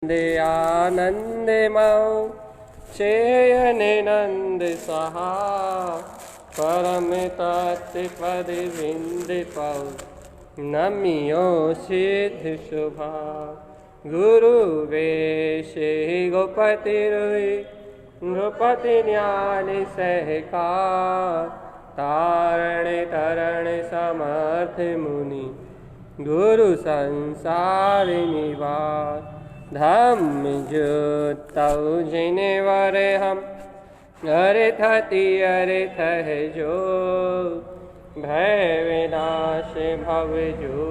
दे आनंद मऊ चेयने नंद सहा परम तत्पद विंद पौ नमियो सिद्ध शुभा गुरु वेशे गोपति रुई नृपति ज्ञान सहकार तारण तरण समर्थ मुनि गुरु संसार निवास धम्म जुतौ जिने वरे हम अरे थति अरे थह जो भय विनाश भव जो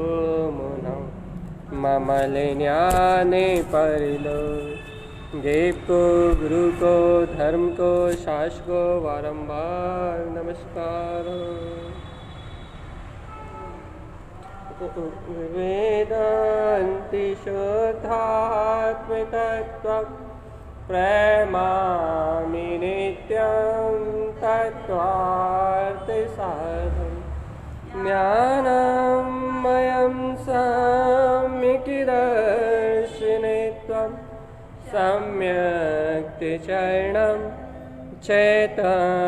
मुनौ ममल ज्ञाने परिलो देव को गुरु को धर्म को शास्त्र को बारंबार नमस्कार। वेदान्ति शुद्धात्मतत्त्वं प्रेमामि नित्यं तत्त्वार्थसाधनं ज्ञानमयं सम्यक्दर्शिनित्वं सम्यक् चरणं चैतन्यरूपम्।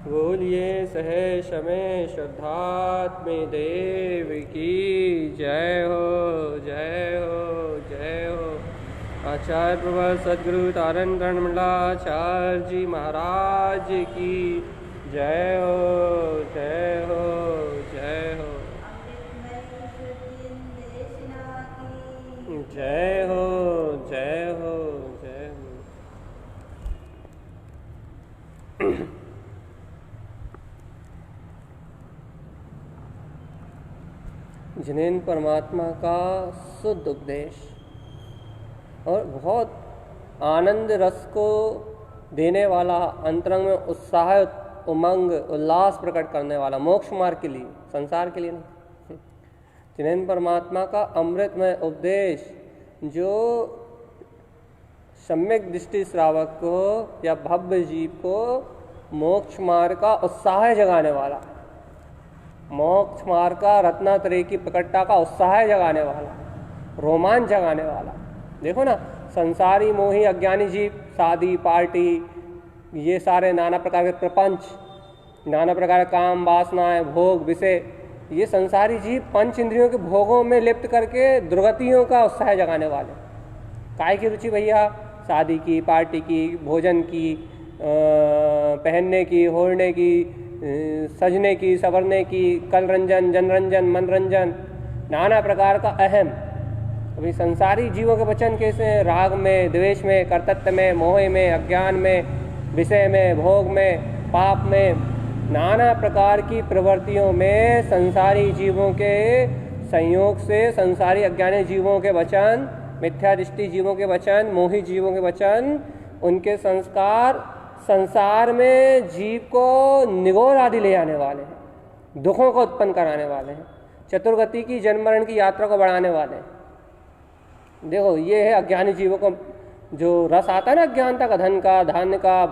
बोलिए सहेश में शुद्धात्म देव की जय हो जय हो जय हो। आचार्य प्रवर सद्गुरु तारण मंडलाचार्य जी महाराज की जय हो जय हो जय हो जय हो जय हो जय हो। जिनेन्द्र परमात्मा का शुद्ध उपदेश और बहुत आनंद रस को देने वाला, अंतरंग में उत्साह उमंग उल्लास प्रकट करने वाला, मोक्ष मार्ग के लिए, संसार के लिए नहीं। जिनेन्द्र परमात्मा का अमृतमय उपदेश जो सम्यक दृष्टि श्रावक को या भव्य जीव को मोक्ष मार्ग का उत्साह जगाने वाला, मोक्ष मार्ग का रत्नात्रय की प्रकटता का उत्साह जगाने वाला, रोमांच जगाने वाला। देखो ना, संसारी मोही अज्ञानी जीव, शादी पार्टी, ये सारे नाना प्रकार के प्रपंच, नाना प्रकार के काम वासनाएं भोग विषय, ये संसारी जीव पंच इंद्रियों के भोगों में लिप्त करके दुर्गतियों का उत्साह जगाने वाले। काय की रुचि भैया? शादी की, पार्टी की, भोजन की, पहनने की, ओढ़ने की, सजने की, संवरने की, कल रंजन, जनरंजन, मनरंजन, नाना प्रकार का अहम। अभी संसारी जीवों के वचन कैसे हैं? राग में, द्वेष में, कर्तृत्व में, मोह में, अज्ञान में, विषय में, भोग में, पाप में, नाना प्रकार की प्रवृत्तियों में संसारी जीवों के संयोग से संसारी अज्ञानी जीवों के वचन, मिथ्या दृष्टि जीवों के वचन, मोही जीवों के वचन, उनके संस्कार संसार में जीव को निगोर आदि ले जाने वाले हैं, दुखों को उत्पन्न कराने वाले हैं, चतुर्गति की जन्म मरण की यात्रा को बढ़ाने वाले हैं। देखो, ये है अज्ञानी जीवों को जो रस आता है ना, अज्ञानता का, धन का, धान्य का,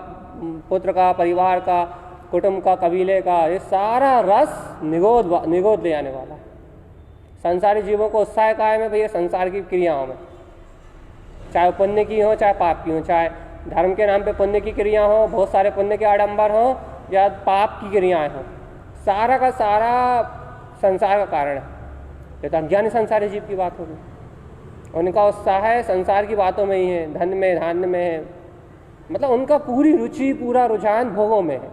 पुत्र का, परिवार का, कुटुंब का, कबीले का, ये सारा रस निगोद ले आने वाला। संसारी जीवों को उत्साह कायम है भैया संसार की क्रियाओं में, चाहे पुण्य की हो चाहे पाप की हो, चाहे धर्म के नाम पे पुण्य की क्रिया हो, बहुत सारे पुण्य के आडंबर हो, या पाप की क्रियाएं हो, सारा का सारा संसार का कारण है। ये तो अज्ञानी संसारी जीव की बात होगी। उनका उत्साह है संसार की बातों में ही है, धन में, धान्य में है, मतलब उनका पूरी रुचि, पूरा रुझान भोगों में है।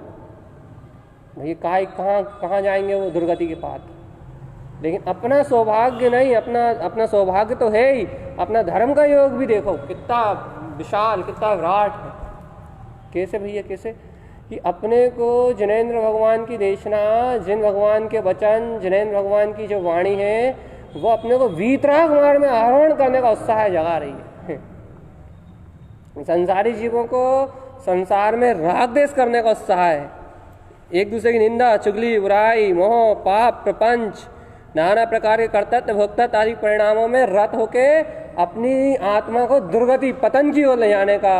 भैया कहाँ जाएंगे वो दुर्गति के पाथ। लेकिन अपना सौभाग्य नहीं, अपना सौभाग्य तो है ही, अपना धर्म का योग भी देखो कितना विशाल, कितना विराट है। कैसे भैया? कैसे कि अपने को जिनेन्द्र भगवान की देशना, जिन भगवान के वचन, जिनेन्द्र भगवान की जो वाणी है, वो अपने को वीतराग मार्ग में आरोहण करने का उत्साह जगा रही है। संसारी जीवों को संसार में राग देश करने का उत्साह है, एक दूसरे की निंदा, चुगली, बुराई, मोह, पाप, प्रपंच, नाना प्रकार के कर्तव्य भोक्तव्य आदि परिणामों में रत होके अपनी आत्मा को दुर्गति, पतन की ओर ले जाने का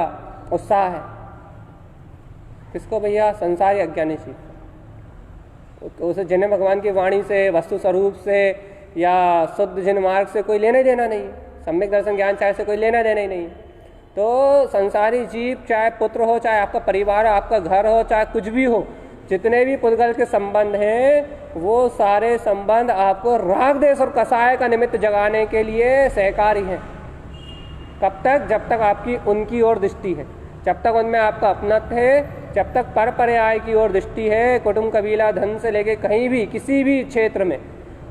उत्साह है। किसको भैया? संसारी अज्ञानी जीव। उसे जिन्हें भगवान की वाणी से, वस्तु स्वरूप से या शुद्ध जिन मार्ग से कोई लेने देना नहीं है। सम्यक दर्शन ज्ञान चाहे से कोई लेना देना ही नहीं। तो संसारी जीव, चाहे पुत्र हो, चाहे आपका परिवार हो, आपका घर हो, चाहे कुछ भी हो, जितने भी पुद्गल के संबंध हैं वो सारे संबंध आपको राग देश और कसाय का निमित्त जगाने के लिए सहकारी हैं। कब तक? जब तक आपकी उनकी ओर दृष्टि है, जब तक उनमें आपका अपनत्व है, जब तक पर पर्याय की ओर दृष्टि है, कुटुंब कबीला धन से लेके कहीं भी किसी भी क्षेत्र में,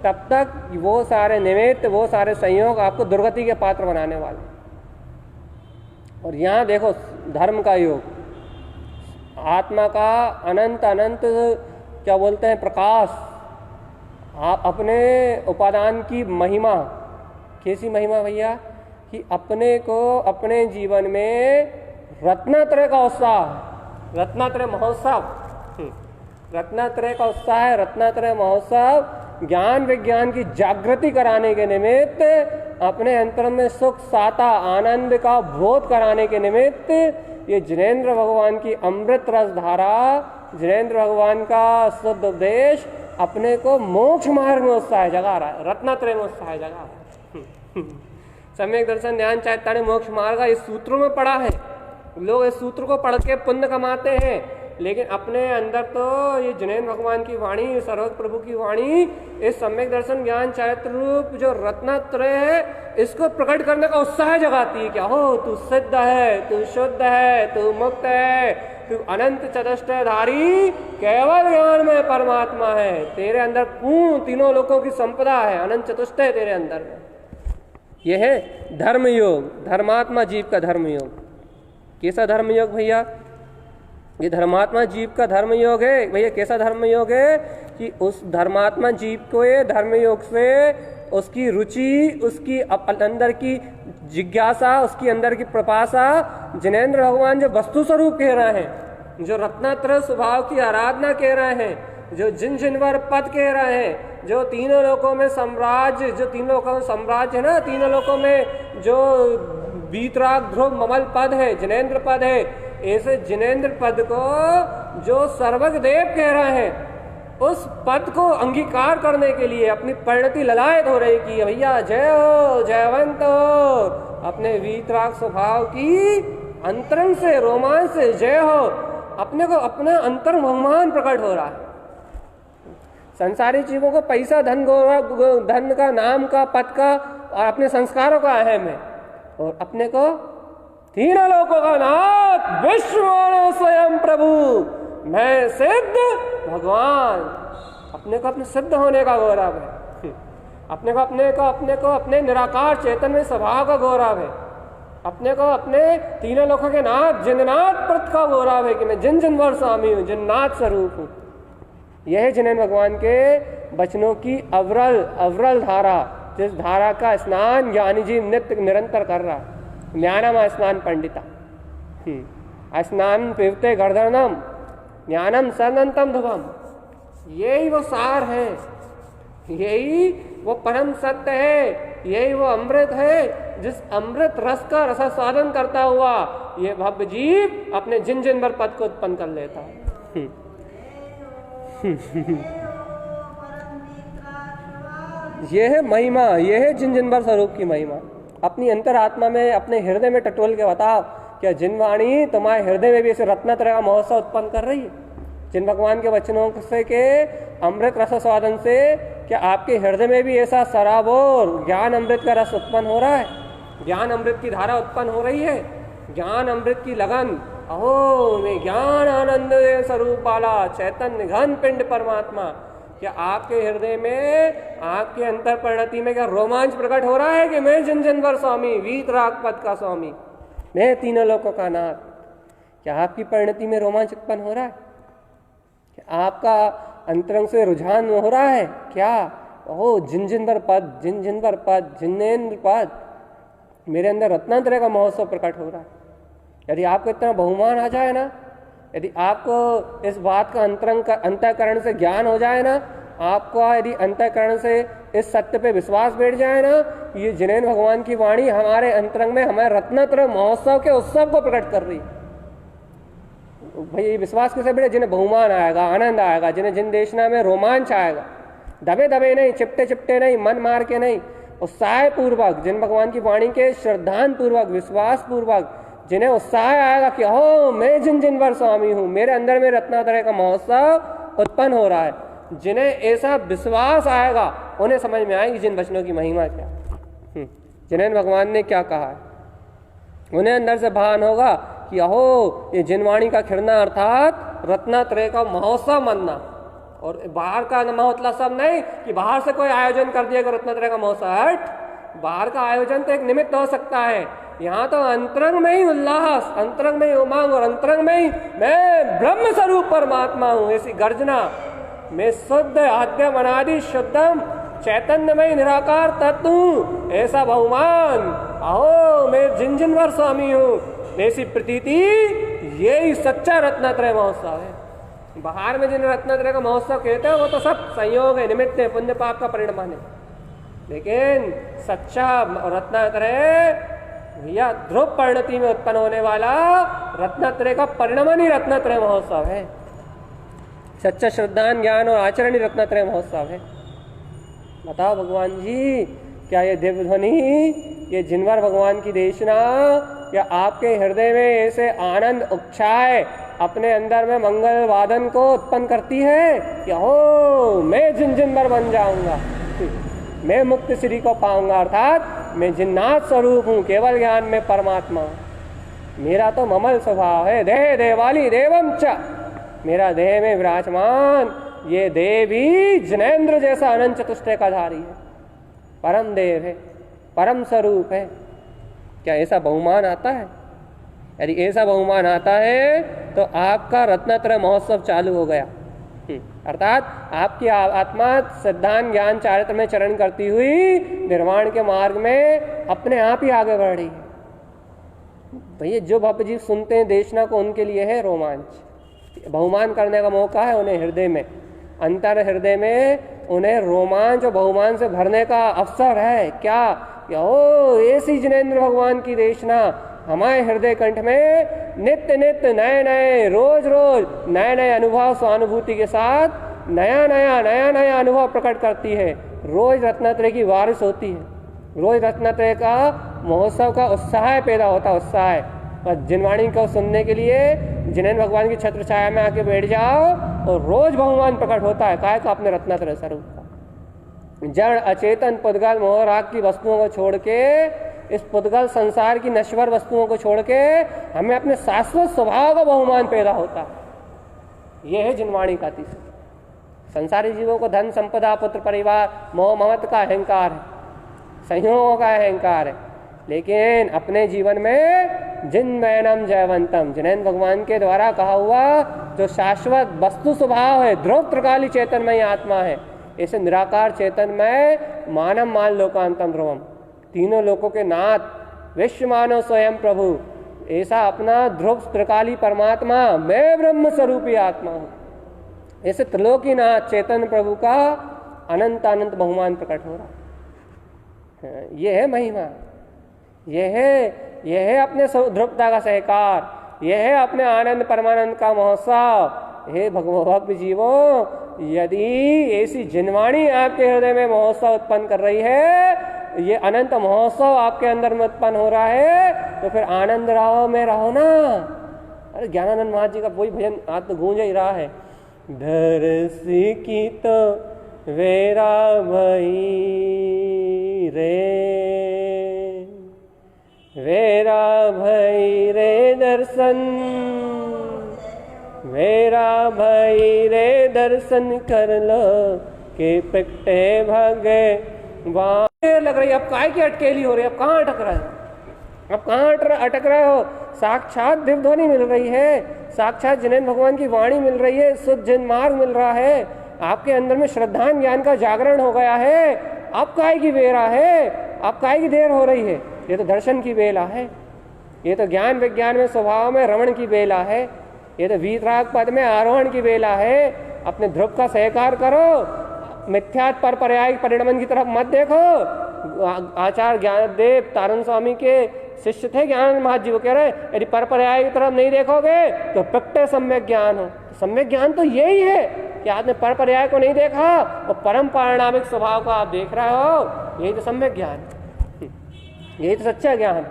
तब तक वो सारे निमित्त, वो सारे संयोग आपको दुर्गति के पात्र बनाने वाले। और यहाँ देखो धर्म का योग, आत्मा का अनंत अनंत क्या बोलते हैं प्रकाश, आप अपने उपादान की महिमा, कैसी महिमा भैया, कि अपने को अपने जीवन में रत्नत्रय का उत्साह, रत्नत्रय महोत्सव, रत्नत्रय का उत्साह है, रत्नत्रय महोत्सव ज्ञान विज्ञान की जागृति कराने के निमित्त, अपने अंतर में सुख साता आनंद का बोध कराने के निमित्त ये जिनेंद्र भगवान की अमृत रस धारा, जिनेंद्र भगवान का शुद्ध उपदेश अपने को मोक्ष मार्ग में उत्साह जगा रहा है, रत्नत्रय में उत्साह जगा रहा है। सम्यक दर्शन ज्ञान चैतन्य मोक्ष मार्ग इस सूत्रों में पढ़ा है। लोग इस सूत्र को पढ़ के पुण्य कमाते हैं, लेकिन अपने अंदर तो ये जिनेंद्र भगवान की वाणी, सर्वज्ञ प्रभु की वाणी, इस सम्यक दर्शन ज्ञान चैत्र रूप जो रत्नत्रय है, इसको प्रकट करने का उत्साह जगाती है। क्या हो, तू सिद्ध है, तू शुद्ध है, तू मुक्त है, तू अनंत चतुष्टयधारी केवल ज्ञान में परमात्मा है, तेरे अंदर पूर्ण तीनों लोकों की संपदा है, अनंत चतुष्टय तेरे अंदर में। यह है धर्म योग, धर्मात्मा जीव का धर्म योग। कैसा धर्म योग भैया? ये धर्मात्मा जीव का धर्म योग है भैया। कैसा धर्म योग है कि उस धर्मात्मा जीव को ये धर्म योग से उसकी रुचि, उसकी अंदर की जिज्ञासा, उसकी अंदर की प्रपासा, जिनेंद्र भगवान जो वस्तु स्वरूप कह रहे हैं, जो रत्नत्रय स्वभाव की आराधना कह रहे हैं, जो जिन जिनवर पद कह रहे हैं, जो तीनों लोकों में साम्राज्य, जो तीनों लोकों में साम्राज्य है ना, तीनों लोकों में जो वीतराग ध्रुव ममल पद है, जिनेंद्र पद है, ऐसे जिनेंद्र पद को जो सर्वज्ञ देव कह रहे हैं, उस पद को अंगीकार करने के लिए अपनी परिणति ललायत हो रही कि भैया जय हो, जयवंत हो, अपने वीतराग स्वभाव की अंतरंग से, रोमांच से जय हो, अपने को अपना अंतर भगवान प्रकट हो रहा है। संसारी चीजों को पैसा, धन, धन का, नाम का, पद का और अपने संस्कारों का अहम है, और अपने को तीनों लोकों का नाथ विश्व स्वयं प्रभु, मैं सिद्ध भगवान, अपने को अपने सिद्ध होने का गौरव है, अपने को अपने निराकार चेतन में स्वभाव का गौरव है, अपने को अपने तीनों लोकों के नाथ जिननाथ प्रत का गौरव है कि मैं जिन जिनवर स्वामी हूँ, जिननाथ स्वरूप हूँ। यह है जिनेंद्र भगवान के वचनों की अवरल धारा, जिस धारा का स्नान ज्ञानी जीव नित्य निरंतर कर रहा है। ज्ञानम स्नान पंडिता, स्नान पिबते गर्दनम, ज्ञानम सरनंतम ध्रुवम। यही वो सार है, यही वो परम सत्य है, यही वो अमृत है, जिस अमृत रस का रसास्वादन करता हुआ ये भव्य जीव अपने जिन जिनवर पद को उत्पन्न कर लेता है। यह है महिमा, यह है जिन जिनवर स्वरूप की महिमा। अपनी अंतरात्मा में, अपने हृदय में टटोल के बताओ, क्या जिनवाणी तुम्हारे हृदय में भी ऐसे रत्नत्रय का महोत्सव उत्पन्न कर रही है? जिन भगवान के वचनों से के अमृत रस स्वादन से क्या आपके हृदय में भी ऐसा सराबोर ज्ञान अमृत का रस उत्पन्न हो रहा है? ज्ञान अमृत की धारा उत्पन्न हो रही है, ज्ञान अमृत की लगन, अहो मैं ज्ञान आनंद स्वरूप वाला चैतन्य घन पिंड परमात्मा, क्या आपके हृदय में, आपके अंतर परिणति में क्या रोमांच प्रकट हो रहा है कि मैं जिन जिनवर स्वामी, वीतराग पद का स्वामी, मैं तीनों लोकों का नाथ? क्या आपकी परिणति में रोमांच उत्पन्न हो रहा है? क्या आपका अंतरंग से रुझान हो रहा है? क्या ओह जिन जिनवर पद, जिन जिनवर पद, जिनेंद्र पद, मेरे अंदर रत्नांतरय का महोत्सव प्रकट हो रहा है। यदि आपको इतना बहुमान आ जाए ना, यदि आपको इस बात का अंतःकरण से ज्ञान हो जाए ना, आपको यदि अंतःकरण से इस सत्य पे विश्वास बैठ जाए ना, ये जिनेंद्र भगवान की वाणी हमारे अंतरंग में हमारे रत्नत्रय महोत्सव के उत्सव को प्रकट कर रही है। भाई ये विश्वास किसे बैठे? जिन्हें बहुमान आएगा, आनंद आएगा, जिन्हें जिन देशना में रोमांच आएगा, दबे दबे नहीं, चिपटे चिपटे नहीं, मन मार के नहीं, उत्साह पूर्वक, जिन भगवान की वाणी के श्रद्धान पूर्वक, विश्वास पूर्वक जिन्हें उत्साह आएगा कि हो मैं जिन जिन वर स्वामी हूँ, मेरे अंदर में रत्नात्रय का महोत्सव उत्पन्न हो रहा है, जिन्हें ऐसा विश्वास आएगा उन्हें समझ में आएगी जिन वचनों की महिमा क्या, जिन्हें भगवान ने क्या कहा है। उन्हें अंदर से भान होगा कि अहो ये जिनवाणी का खिड़ना अर्थात रत्नात्रय का महोत्सव मनना। और बाहर का मतलब सब नहीं कि बाहर से कोई आयोजन कर दिया रत्नात्रय का महोत्सव, हट, बाहर का आयोजन तो एक निमित्त हो सकता है, यहाँ तो अंतरंग में ही उल्लास, अंतरंग में ही उमंग और अंतरंग में ही मैं ब्रह्म स्वरूप परमात्मा हूँ ऐसी गर्जना, मैं शुद्ध आद्यम अनादि शुद्धम चैतन्यमय निराकार तत्व ऐसा बहुमान, अहो मैं जिन जिन वर स्वामी हूँ ऐसी प्रतीति, यही सच्चा रत्नात्रय महोत्सव है। बाहर में जिन रत्नात्रय का महोत्सव कहते हैं वो तो सब संयोग है, निमित्त है, पुण्य पाप का परिणाम है, लेकिन सच्चा रत्नात्रय भैया ध्रुव परिणति में उत्पन्न होने वाला रत्नात्रय का परिणाम ही रत्नात्रय महोत्सव है। सच्चा श्रद्धान ज्ञान और आचरण ही रत्नात्रय महोत्सव है। बताओ भगवान जी, क्या ये दिव्य ध्वनि, ये जिनवर भगवान की देशना या आपके हृदय में ऐसे आनंद उत्साह अपने अंदर में मंगल वादन को उत्पन्न करती है कि हो मैं जिन जिनवर बन जाऊंगा, मैं मुक्त श्री को पाऊंगा, अर्थात मैं जिन्नाथ स्वरूप हूँ, केवल ज्ञान में परमात्मा हूँ। मेरा तो ममल स्वभाव है, देह देवाली देवम च, मेरा देह में विराजमान ये देव ही जिनेन्द्र जैसा अनंत चतुष्टय का धारी है, परम देव है, परम स्वरूप है। क्या ऐसा बहुमान आता है? यदि ऐसा बहुमान आता है तो आपका रत्नात्रय महोत्सव चालू हो गया, अर्थात आपकी आत्मा सिद्धांत ज्ञान चारित्र में चरण करती हुई निर्वाण के मार्ग में अपने आप ही आगे बढ़ रही है। भैया जो भक्त जी सुनते हैं देशना को, उनके लिए है रोमांच, बहुमान करने का मौका है उन्हें, हृदय में, अंतर हृदय में उन्हें रोमांच और बहुमान से भरने का अवसर है। क्या ओ ऐसी जिनेन्द्र भगवान की देशना हमारे हृदय कंठ में नित्य नित्य नए नए रोज रोज नए नए अनुभव स्वानुभूति के साथ नया नया अनुभव प्रकट करती है। रोज रत्नात्रय की बारिश होती है, रोज रत्नात्रय का महोत्सव का उत्साह पैदा होता है, उत्साह। और जिनवाणी को सुनने के लिए जिनेन्द्र भगवान की छत्र छाया में आके बैठ जाओ और रोज बहुमान प्रकट होता है, काय का अपने रत्नात्रय स्वरूप का। जड़ अचेतन पुद्गल मोह राग की वस्तुओं को छोड़ के, इस पुद्गल संसार की नश्वर वस्तुओं को छोड़ के हमें अपने शाश्वत स्वभाव का बहुमान पैदा होता है। यह है जिनवाणी का तीसरा। संसारी जीवों को धन संपदा पुत्र परिवार मोह ममत का अहंकार है, संयोगों का अहंकार है, लेकिन अपने जीवन में जिनवैनम जयवंतम, जिनेन्द्र भगवान के द्वारा कहा हुआ जो शाश्वत वस्तु स्वभाव है, ध्रुव त्रिकाली चेतनमय आत्मा है, ऐसे निराकार चेतनमय मानव मान लोकांतम ध्रुवम, तीनों लोकों के नाथ विश्व मानव स्वयं प्रभु, ऐसा अपना ध्रुव त्रिकाली परमात्मा मैं ब्रह्म स्वरूपी आत्मा हूँ, ऐसे त्रिलोकीनाथ चेतन प्रभु का अनंत अनंत बहुमान प्रकट हो रहा। यह है महिमा, यह है अपने ध्रुवता का सहकार, यह है अपने आनंद परमानंद का महोत्सव। हे भक्त जीवों, यदि ऐसी जिनवाणी आपके हृदय में महोत्सव उत्पन्न कर रही है, ये अनंत महोत्सव आपके अंदर में उत्पन्न हो रहा है, तो फिर आनंद राह में रहो ना। अरे ज्ञानानंद महाराज जी का वही भजन आज तो गूंज ही रहा है, दरस की तो वेरा भई रे, वेरा भई रे दर्शन, मेरा भाई रे दर्शन कर लो के प्रगटे भागे वहां लग रही। अब काय की अटकेली हो रही है? अब कहाँ अटक रहे हो? अब कहाँ अटक रहे हो? साक्षात दिव्य ध्वनि मिल रही है, साक्षात जिनेन्द्र भगवान की वाणी मिल रही है, शुद्ध जिन मार्ग मिल रहा है, आपके अंदर में श्रद्धान ज्ञान का जागरण हो गया है। अब काय की बेरा है? अब काय की देर हो रही है? ये तो दर्शन की बेला है, ये तो ज्ञान विज्ञान में स्वभाव में रमण की बेला है, ये तो वीतराग पद में आरोहण की बेला है। अपने ध्रुव का सहकार करो, मिथ्यात पर पर्याय परिणमन की तरफ मत देखो। आचार्य ज्ञानदेव तारण स्वामी के शिष्य थे ज्ञानानंद महाराज जी, वो कह रहे हैं यदि पर पर्याय की तरफ नहीं देखोगे तो प्रकटे सम्यक ज्ञान हो। सम्यक ज्ञान तो यही है, कि आपने पर पर्याय को नहीं देखा और परम पारिणामिक स्वभाव को आप देख रहे हो, यही तो सम्यक ज्ञान, यही तो सच्चा ज्ञान।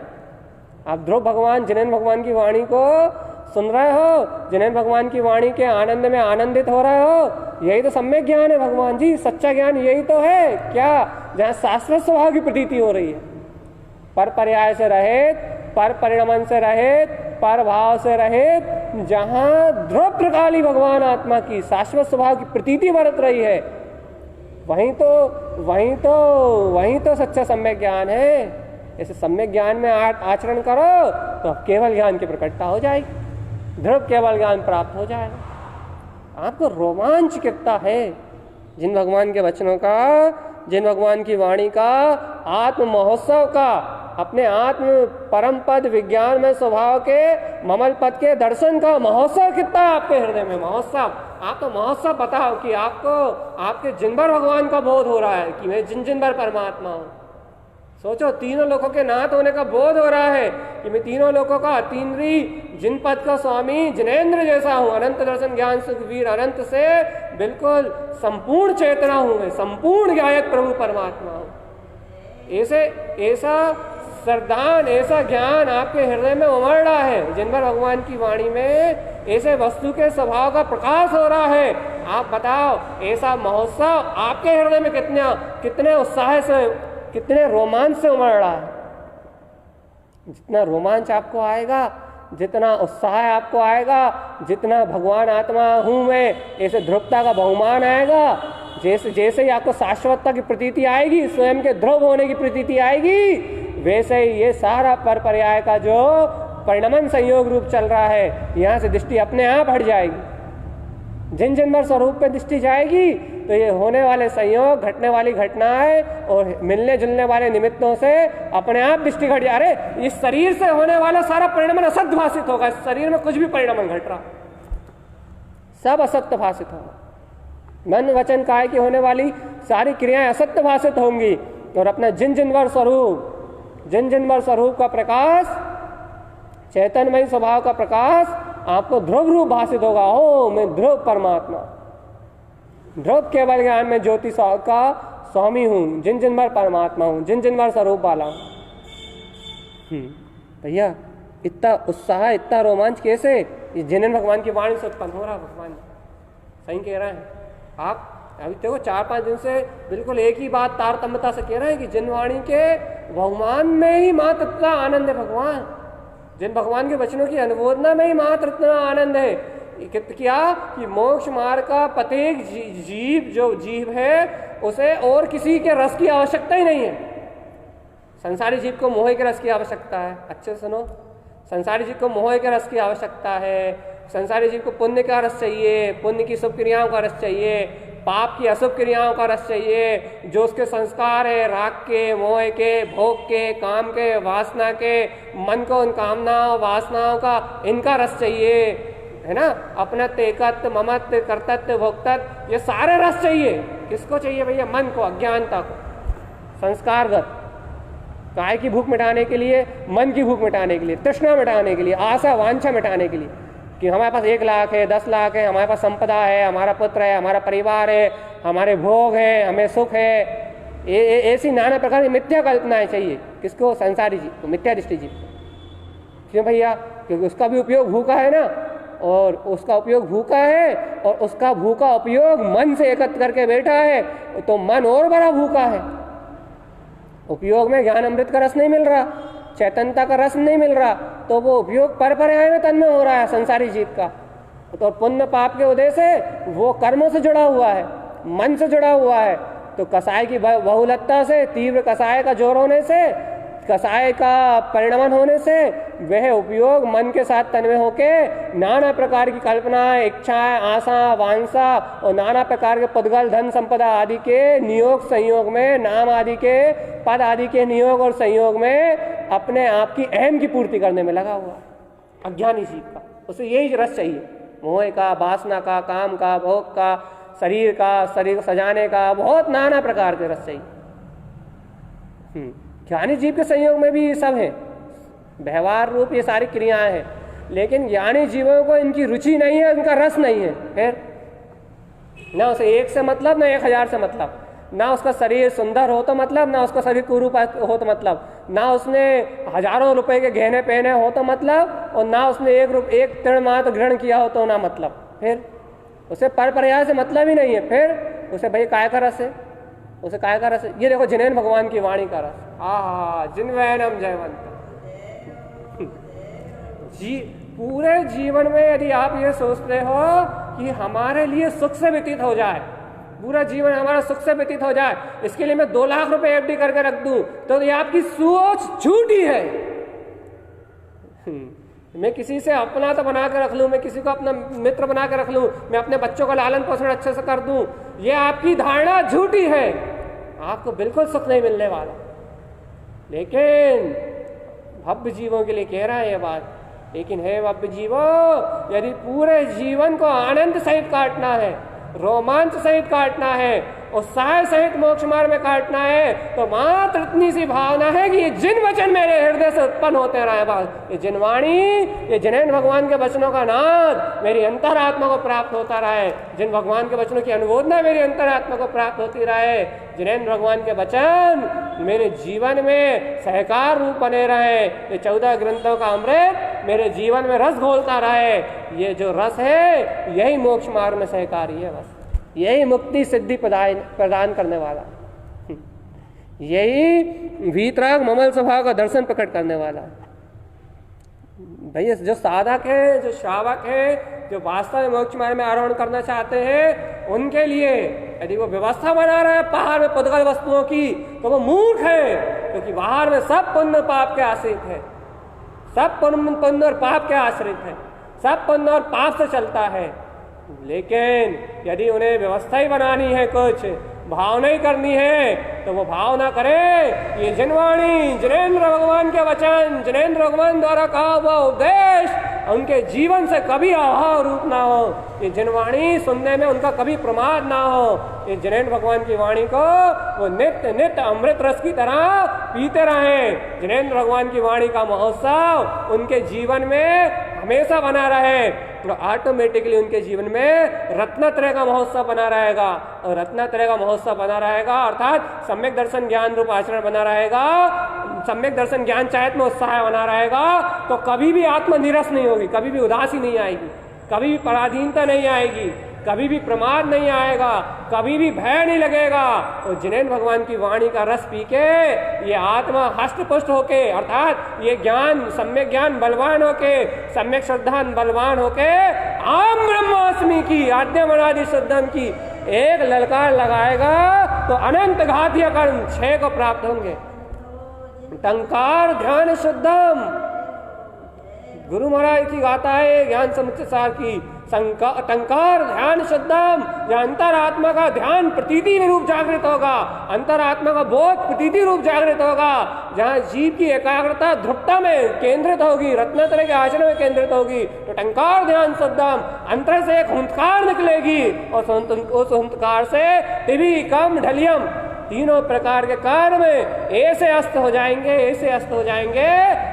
आप ध्रुव भगवान जिनेन्द्र भगवान की वाणी को सुन रहे हो, जिनेन्द्र भगवान की वाणी के आनंद में आनंदित हो रहे हो, यही तो सम्यक ज्ञान है भगवान जी। सच्चा ज्ञान यही तो है क्या, जहाँ शाश्वत स्वभाव की प्रतीति हो रही है, पर पर्याय से रहित, पर परिणमन से रहित, पर भाव से रहित, जहाँ ध्रुव प्रकाली भगवान आत्मा की शाश्वत स्वभाव की प्रतीति बरत रही है, वहीं तो सच्चा सम्यक ज्ञान है। ऐसे सम्यक ज्ञान में आचरण करो तो केवल ज्ञान की प्रकटता हो जाएगी, ध्रुव केवल ज्ञान प्राप्त हो जाएगा। आपको रोमांच कितना है जिन भगवान के वचनों का, जिन भगवान की वाणी का, आत्म महोत्सव का, अपने आत्म परम पद विज्ञान में स्वभाव के ममल पद के दर्शन का महोत्सव कितना है आपके हृदय में। महोत्सव, आप तो महोत्सव बताओ कि आपको आपके जिन भर भगवान का बोध हो रहा है कि मैं जिन भर परमात्मा हूँ। सोचो, तीनों लोगों के नाथ होने का बोध हो रहा है कि मैं तीनों लोगों का अतीन्द्रिय जिन पद का स्वामी जिनेन्द्र जैसा हूँ, अनंत दर्शन ज्ञान सुखवीर अनंत से बिल्कुल संपूर्ण चेतना हूँ, मैं संपूर्ण ज्ञायक प्रभु परमात्मा हूँ। ऐसा श्रद्धान, ऐसा ज्ञान आपके हृदय में उमड़ रहा है जिन भर भगवान की वाणी में ऐसे वस्तु के स्वभाव का प्रकाश हो रहा है। आप बताओ, ऐसा महोत्सव आपके हृदय में कितने उत्साह से, कितने रोमांच से उमड़ रहा है। जितना रोमांच आपको आएगा, जितना उत्साह आपको आएगा, जितना भगवान आत्मा हूँ मैं ऐसे ध्रुवता का बहुमान आएगा, जैसे ही आपको शाश्वतता की प्रतीति आएगी, स्वयं के ध्रुव होने की प्रतीति आएगी, वैसे ही ये सारा पर पर्याय का जो परिणमन संयोग रूप चल रहा है, यहाँ से दृष्टि अपने आप हट जाएगी। जिन भर स्वरूप पे दृष्टि जाएगी तो ये होने वाले संयोग, घटने वाली घटनाएं और मिलने जुलने वाले निमित्तों से अपने आप दृष्टि घट जा। अरे इस शरीर से होने वाला सारा परिणमन असत्य भाषित होगा, इस शरीर में कुछ भी परिणमन घट रहा सब असत्य भाषित होगा। मन वचन काय की होने वाली सारी क्रियाएं असत्य भाषित होंगी और अपना जिन भर स्वरूप का प्रकाश, चैतन्यमय स्वभाव का प्रकाश आपको ध्रुव रूप भाषित होगा। ओ मैं ध्रुव परमात्मा, ध्रुव केवल ज्ञान में ज्योति का स्वामी हूँ, जिन भर परमात्मा हूँ, जिन भर स्वरूप वाला हूँ। भैया इतना उत्साह, इतना रोमांच कैसे जिन भगवान की वाणी से उत्पन्न हो रहा है। भगवान सही कह रहे हैं आप। अभी देखो 4-5 दिन से बिल्कुल एक ही बात तारतम्यता से कह रहे हैं कि जिन वाणी के भगवान में ही मात्र इतना आनंद है, भगवान जिन भगवान के वचनों की अनुमोदना में ही मात्र इतना आनंद है। क्या कि मोक्ष मार्ग का प्रत्येक जीव जो जीव है उसे और किसी के रस की आवश्यकता ही नहीं है। संसारी जीव को मोह के रस की आवश्यकता है। अच्छे सुनो, संसारी जीव को मोह के रस की आवश्यकता है। संसारी जीव को पुण्य का रस चाहिए, पुण्य की शुभ क्रियाओं का रस चाहिए, पाप की अशुभ क्रियाओं का रस चाहिए। जो उसके संस्कार है राग के, मोह के, भोग के, काम के, वासना के, मन को उन कामनाओं वासनाओं का इनका रस चाहिए, है ना। अपनत्व, एकत्व, ममत्व, कर्तव्य, भोक्तत्व, ये सारे रस चाहिए। किसको चाहिए भैया? मन को, अज्ञानता को, संस्कारगत। काय की भूख मिटाने के लिए, मन की भूख मिटाने के लिए, तृष्णा मिटाने के लिए, आशा वांछा मिटाने के लिए कि हमारे पास 1 लाख है, 10 लाख है, हमारे पास संपदा है, हमारा पुत्र है, हमारा परिवार है, हमारे भोग है, हमें सुख है। ऐसी नाना प्रकार की मिथ्या कल्पनाएं चाहिए। किसको? संसारी जीव को, मिथ्या दृष्टि जीव को। क्यों भैया? क्योंकि उसका भी उपयोग भूखा है ना, और उसका उपयोग भूखा है, और उसका भूखा उपयोग मन से एकत्र करके बैठा है, तो मन और बड़ा भूखा है। उपयोग में ज्ञान अमृत का रस नहीं मिल रहा, चैतन्यता का रस नहीं मिल रहा, तो वो उपयोग पर पर्याय में तन्मय हो रहा है संसारी जीव का। तो पुण्य पाप के उदय से वो कर्मों से जुड़ा हुआ है, मन से जुड़ा हुआ है। तो कसाय की बहुलता से, तीव्र कसाय का जोर होने से, कसाय का परिणमन होने से वह उपयोग मन के साथ तन्मय होके नाना प्रकार की कल्पनाएं, इच्छाएं, आशा, वांछा और नाना प्रकार के पदगल, धन संपदा आदि के नियोग संयोग में, नाम आदि के पद आदि के नियोग और संयोग में अपने आप की अहम की पूर्ति करने में लगा हुआ अज्ञानी जीव का। उसे यही रस चाहिए, मोह का, वासना का, काम का, भोग का, शरीर को सजाने का, बहुत नाना प्रकार के रस चाहिए। ज्ञानी जीव के संयोग में भी ये सब है, व्यवहार रूप ये सारी क्रियाएं हैं। लेकिन ज्ञानी जीवों को इनकी रुचि नहीं है, इनका रस नहीं है। फिर ना उसे 1 से मतलब, ना 1000 से मतलब, ना उसका शरीर सुंदर हो तो मतलब, ना उसका शरीर कुरूप हो तो मतलब, ना उसने हजारों रुपए के गहने पहने हो तो मतलब, और ना उसने एक तृण मात्र ग्रहण किया हो तो ना मतलब। फिर उसे पर पर्याय से मतलब ही नहीं है। फिर उसे भाई काय का रस है, उसे काय का रस है। ये देखो जिनेन भगवान की वाणी का रस, आहा जिनवैनम जयवंत जी। पूरे जीवन में यदि आप ये सोचते हो कि हमारे लिए सुख से व्यतीत हो जाए, पूरा जीवन हमारा सुख से व्यतीत हो जाए, इसके लिए मैं 2 लाख रुपए एफडी करके रख दूं, तो ये आपकी सोच झूठी है। मैं किसी से अपना तो बना के रख लूं, मैं किसी को अपना मित्र बना के रख लूं, मैं अपने बच्चों का लालन पोषण अच्छे से कर दूं, ये आपकी धारणा झूठी है। आपको बिल्कुल सुख नहीं मिलने वाला। लेकिन भव्य जीवों के लिए कह रहा है ये बात। लेकिन हे भव्य जीवों, यदि पूरे जीवन को आनंद सहित काटना है, रोमांच सहित काटना है, उत्साह सहित मोक्ष मार्ग में काटना है, तो मात्र इतनी सी भावना है कि ये जिन वचन मेरे हृदय से उत्पन्न होते रहे, बस ये जिनवाणी, ये जिनेन भगवान के वचनों का नाद मेरी अंतरात्मा को प्राप्त होता रहे, जिन भगवान के वचनों की अनुमोदना मेरी अंतरात्मा को प्राप्त होती रहे, जिनेन भगवान के वचन मेरे जीवन में सहकार रूप बने रहे, ये 14 ग्रंथों का अमृत मेरे जीवन में रस घोलता रहे। ये जो रस है यही मोक्ष मार्ग में सहकारी है, बस यही मुक्ति सिद्धि प्रदान करने वाला, यही वीतराग ममल स्वभाव का दर्शन प्रकट करने वाला। भैया जो साधक है, जो श्रावक है, जो वास्तव में मोक्ष मार्ग में आरोहण करना चाहते हैं, उनके लिए यदि वो व्यवस्था बना रहा है बाहर में पुद्गल वस्तुओं की, तो वो मूर्ख है, क्योंकि बाहर में सब पुण्य पाप के आश्रित है, सब पुण्य और पाप के आश्रित है, सब पुण्य और पाप से चलता है। लेकिन यदि उन्हें व्यवस्था ही बनानी है, कुछ भावना ही करनी है, तो वो भावना करे ये जिनवाणी, जिनेन्द्र भगवान के वचन, जिनेन्द्र भगवान द्वारा कहा हुआ उपदेश उनके जीवन से कभी अभाव रूप ना हो, ये जिनवाणी सुनने में उनका कभी प्रमाद ना हो, ये जिनेन्द्र भगवान की वाणी को वो नित्य नित्य अमृत रस की तरह पीते रहें। जिनेन्द्र भगवान की वाणी का महोत्सव उनके जीवन में हमेशा बना रहे, तो ऑटोमेटिकली उनके जीवन में रत्नत्रय का महोत्सव बना रहेगा, और रत्नत्रय का महोत्सव बना रहेगा अर्थात सम्यक दर्शन ज्ञान रूप आचरण बना रहेगा, सम्यक दर्शन ज्ञान चाहत में उत्साह बना रहेगा, तो कभी भी आत्मा निरस नहीं होगी, कभी भी उदासी नहीं आएगी, कभी भी पराधीनता नहीं आएगी, कभी भी प्रमाद नहीं आएगा, कभी भी भय नहीं लगेगा। और जिनेन्द्र भगवान की वाणी का रस पी के ये आत्मा हष्ट पुष्ट होके, अर्थात ये ज्ञान सम्यक ज्ञान बलवान होके, सम्यक श्रद्धा बलवान होके आम ब्रह्मास्मि की आद्यम अनादि शुद्धम की एक ललकार लगाएगा, तो अनंत घातीय कर्म 6 को प्राप्त होंगे। टंकार ध्यान शुद्धम, गुरु महाराज की गाथा है ज्ञान समुच्चय सार की, टंकार ध्यान शुद्धम, जहाँ अंतरात्मा का ध्यान प्रतीति रूप जागृत होगा, अंतरात्मा का बोध प्रतीति रूप जागृत होगा, जहाँ जीव की एकाग्रता ध्रुवता में केंद्रित होगी, रत्नत्रय के आचरण में केंद्रित होगी, तो टंकार ध्यान शुद्धम, अंतर से एक हुंकार निकलेगी, और उस हुंकार से तिभी कम ढलियम, तीनों प्रकार के कार्य में ऐसे अस्त हो जाएंगे, ऐसे अस्त हो जाएंगे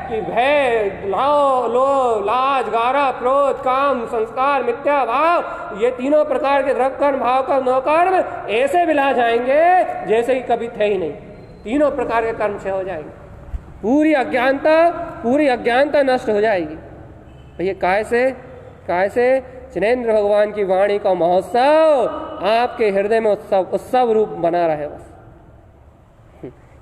कि भय, लो, लाज, गारा, क्रोध, काम, संस्कार, मिथ्या भाव, ये तीनों प्रकार के द्रव्य कर्म, भाव कर्म, नौकर्म ऐसे मिला जाएंगे जैसे कि कभी थे ही नहीं। तीनों प्रकार के कर्म से हो जाएंगे, पूरी अज्ञानता नष्ट हो जाएगी। भैया काय से जिनेन्द्र भगवान की वाणी का महोत्सव आपके हृदय में उत्सव रूप बना रहे। बस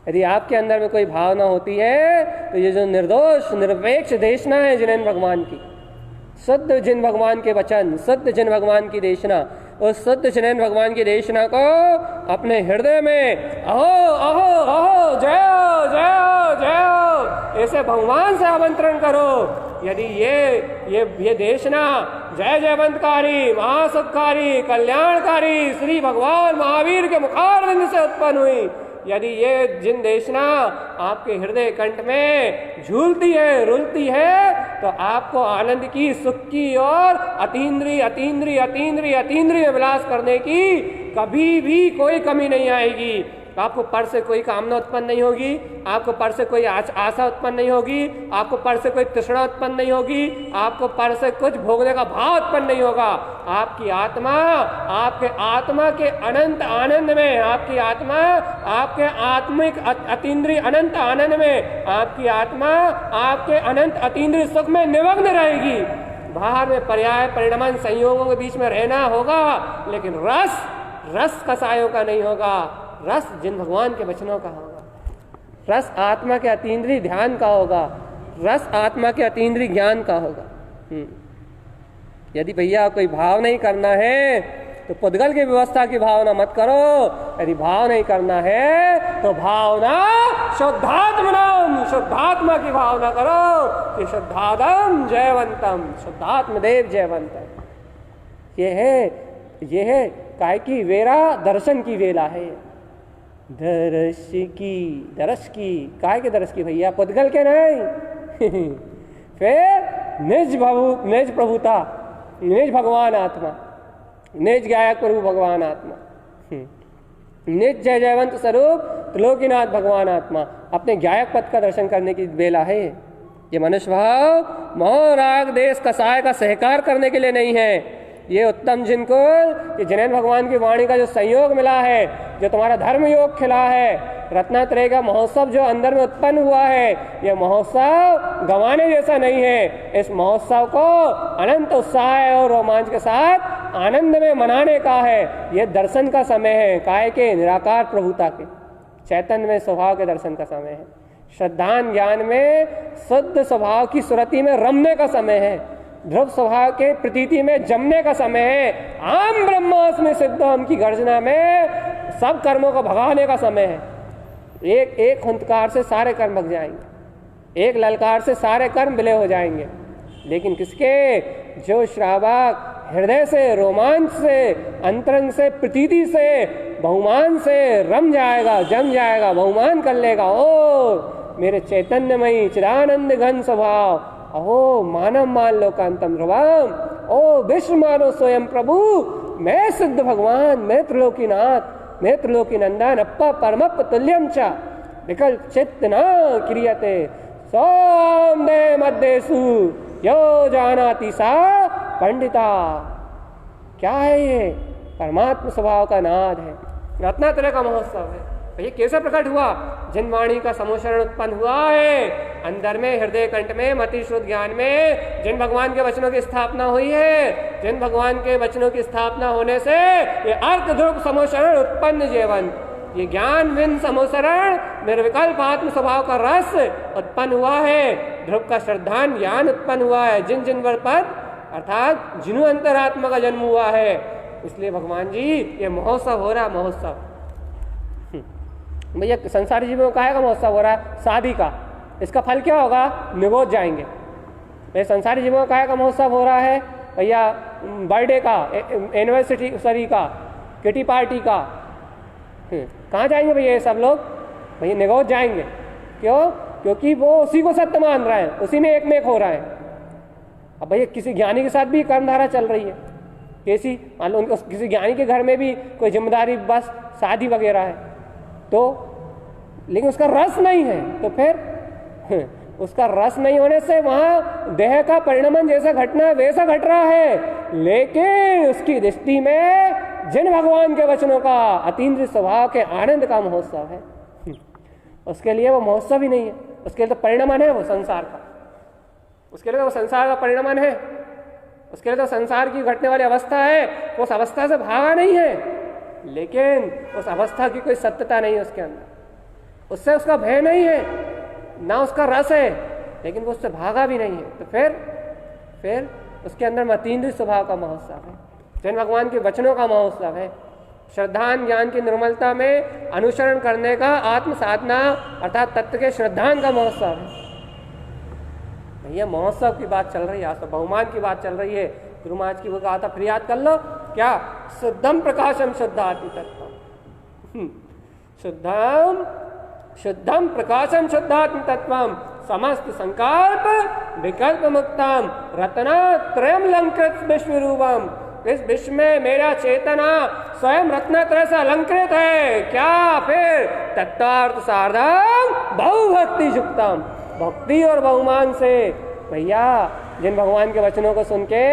यदि आपके अंदर में कोई भावना होती है, तो ये जो निर्दोष निरपेक्ष देशना है जिनेन्द्र भगवान की, शुद्ध जिन भगवान के वचन, शुद्ध जिन भगवान की देशना, उस शुद्ध जिनेन्द्र भगवान की देशना को अपने हृदय में अहो अहो अहो जय जय जय ऐसे भगवान से आमंत्रण करो। यदि ये देशना जय जयवंतकारी, महासुखकारी, कल्याणकारी श्री भगवान महावीर के मुखारविंद से उत्पन्न हुई, यदि ये जिन देशना आपके हृदय कंठ में झूलती है, रुलती है, तो आपको आनंद की, सुख की और अतीन्द्रिय विलास करने की कभी भी कोई कमी नहीं आएगी। आपको पर से कोई कामना उत्पन्न नहीं होगी, आपको पर से कोई आशा उत्पन्न नहीं होगी, आपको पर से कोई तृष्णा उत्पन्न नहीं होगी, आपको पर से कुछ भोगने का भाव उत्पन्न नहीं होगा। आपकी आत्मा आपके आत्मा के अनंत आनंद में, आपकी आत्मा आपके आत्मिक अतीन्द्रिय अनंत आनंद में, आपकी आत्मा आपके अनंत अतीन्द्रिय सुख में निमग्न रहेगी। बाहर में पर्याय परिणमन संयोगों के बीच में रहना होगा, लेकिन रस कसायों का नहीं होगा, रस जिन भगवान के वचनों का होगा, रस आत्मा के अतीन्द्रिय ध्यान का होगा, रस आत्मा के अतीन्द्रिय ज्ञान का होगा। यदि भैया कोई भाव नहीं करना है तो पुद्गल की व्यवस्था की भावना मत करो, यदि भाव नहीं करना है तो भावना शुद्धात्मा की भावना करो कि शुद्धात्म जयवंतम, शुद्धात्म देव जयवंतम। ये है काय की वेरा दर्शन की वेला है, दरस की काय के दरस की भैया, पुद्गल के नहीं फिर निज प्रभुता, निज भगवान आत्मा, निज गायक प्रभु भगवान आत्मा, निज जय जयवंत स्वरूप त्रिलोकीनाथ भगवान आत्मा, अपने गायक पद का दर्शन करने की बेला है। ये मनुष्य भाव मोह राग देश कसाय का सहकार करने के लिए नहीं है। ये उत्तम जिनको ये जिनेन भगवान की वाणी का जो संयोग मिला है, जो तुम्हारा धर्म योग खिला है, रत्नात्रय का महोत्सव जो अंदर में उत्पन्न हुआ है, यह महोत्सव गंवाने जैसा नहीं है। इस महोत्सव को अनंत उत्साह और रोमांच के साथ आनंद में मनाने का है। यह दर्शन का समय है, काय के निराकार प्रभुता के चैतन्य में स्वभाव के दर्शन का समय है। श्रद्धान ज्ञान में शुद्ध स्वभाव की सुरति में रमने का समय है। ध्रुव स्वभाव के प्रतीति में जमने का समय है। आम ब्रह्मास्मि सिद्धम की गर्जना में सब कर्मों को भगाने का समय है। एक हुंकार से सारे कर्म भग जाएंगे, एक ललकार से सारे कर्म विलय हो जाएंगे। लेकिन किसके? जो श्रावक हृदय से, रोमांच से, अंतरंग से, प्रतीति से, बहुमान से रम जाएगा, जम जाएगा, बहुमान कर लेगा। ओ मेरे चैतन्यमयी चिदानंद घन स्वभाव, अहो मानव मान लोकांतम ध्रुवम, ओ विश्व मानो स्वयं प्रभु, मैं सिद्ध भगवान, मैं त्रिलोकीनाथ, मैं त्रिलोकी नंदन, अप्पा परमप तुल्यम च विकल्प चित्त न क्रियते सौम्य मध्यसु यो जानाति सा पंडिता। क्या है ये? परमात्मा स्वभाव का नाद है, रत्नात्रय का महोत्सव है। ये कैसे प्रकट हुआ? जिन वाणी का समोशरण उत्पन्न हुआ है अंदर में, हृदय कंठ में, मति शुद्ध ज्ञान में, जिन भगवान के वचनों की स्थापना हुई है, जिन भगवान के वचनों की स्थापना होने से ये अर्थ ध्रुव समोशरण उत्पन्न जीवन, ये ज्ञान विन समोशरण निर्विकल्प आत्म स्वभाव का रस उत्पन्न हुआ है। ध्रुव का श्रद्धान ज्ञान उत्पन्न हुआ है जिन जिन वर पद अर्थात जिन्हों अंतरात्मा का जन्म हुआ है। इसलिए भगवान जी ये महोत्सव हो रहा है। महोत्सव भैया संसारी जीवों का है महोत्सव हो रहा है, शादी का, इसका फल क्या होगा? निगोद जाएंगे। भैया संसारी जीवों का है का महोत्सव हो रहा है, भैया बर्थडे का, एनिवर्सरी का, किटी पार्टी का, कहाँ जाएंगे भैया ये सब लोग? भैया निगोद जाएंगे। क्यों? क्योंकि वो उसी को सत्य मान रहा है, उसी में एक हो रहा है। अब भैया किसी ज्ञानी के साथ भी कर्मधारा चल रही है, कैसी? मान लो उनको किसी ज्ञानी के घर में भी कोई जिम्मेदारी, बस शादी वगैरह है तो, लेकिन उसका रस नहीं है, तो फिर उसका रस नहीं होने से वहां देह का परिणमन जैसा घटना है वैसा घट रहा है। लेकिन उसकी दृष्टि में जिन भगवान के वचनों का अतीन्द्रिय स्वभाव के आनंद का महोत्सव है, उसके लिए वो महोत्सव ही नहीं है, उसके लिए तो परिणमन है वो संसार का, उसके लिए तो वो संसार का परिणमन है, उसके लिए तो संसार की घटने वाली अवस्था है। वो उस अवस्था से भागा नहीं है, लेकिन उस अवस्था की कोई सत्यता नहीं है उसके अंदर, उससे उसका भय नहीं है, ना उसका रस है, लेकिन वो उससे भागा भी नहीं है। तो फिर उसके अंदर अतीन्द्रिय स्वभाव का महोत्सव है, जैन भगवान के वचनों का महोत्सव है, श्रद्धान ज्ञान की निर्मलता में अनुसरण करने का, आत्म साधना अर्थात तत्व के श्रद्धान का महोत्सव है। भैया महोत्सव की बात चल रही है, आज तो बहुमान की बात चल रही है। गुरु महाराज की वो कहा था, फिर याद कर लो क्या? शुद्धम प्रकाशम शुद्धात्म तत्वम, शुद्धम प्रकाशम शुद्धात्म तत्वम, समस्त संकल्प विकल्प मुक्तम, रत्नात्रयम लंकृत विश्वरूपम, इस विश्व में मेरा चेतना स्वयं रत्नत्रय से अलंकृत है। क्या फिर तत्वार्थ सार्धम बहुभक्ति युक्तम, भक्ति और बहुमान से। भैया जिन भगवान के वचनों को सुन के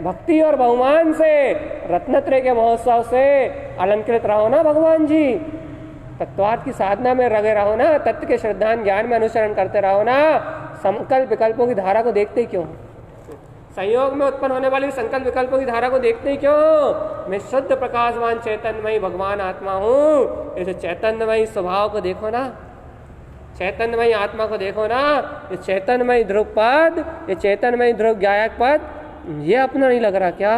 भक्ति और बहुमान से रत्नत्रय के महोत्सव से अलंकृत रहो ना भगवान जी, तत्वार्थ की साधना में लगे रहो ना, तत्व के श्रद्धान ज्ञान में अनुसरण करते रहो ना, संकल्प विकल्पों की धारा को देखते ही क्यों? संयोग में उत्पन्न होने वाली संकल्प विकल्पों की धारा को देखते ही क्यों? मैं शुद्ध प्रकाशवान चैतन्यमयी भगवान आत्मा हूँ। इस चैतन्यमयी स्वभाव को देखो ना, चैतन्यमयी आत्मा को देखो ना। ये चैतन्यमयी ध्रुव पद, ये चैतन्यमयी ध्रुव गायक पद, ये अपना नहीं लग रहा क्या?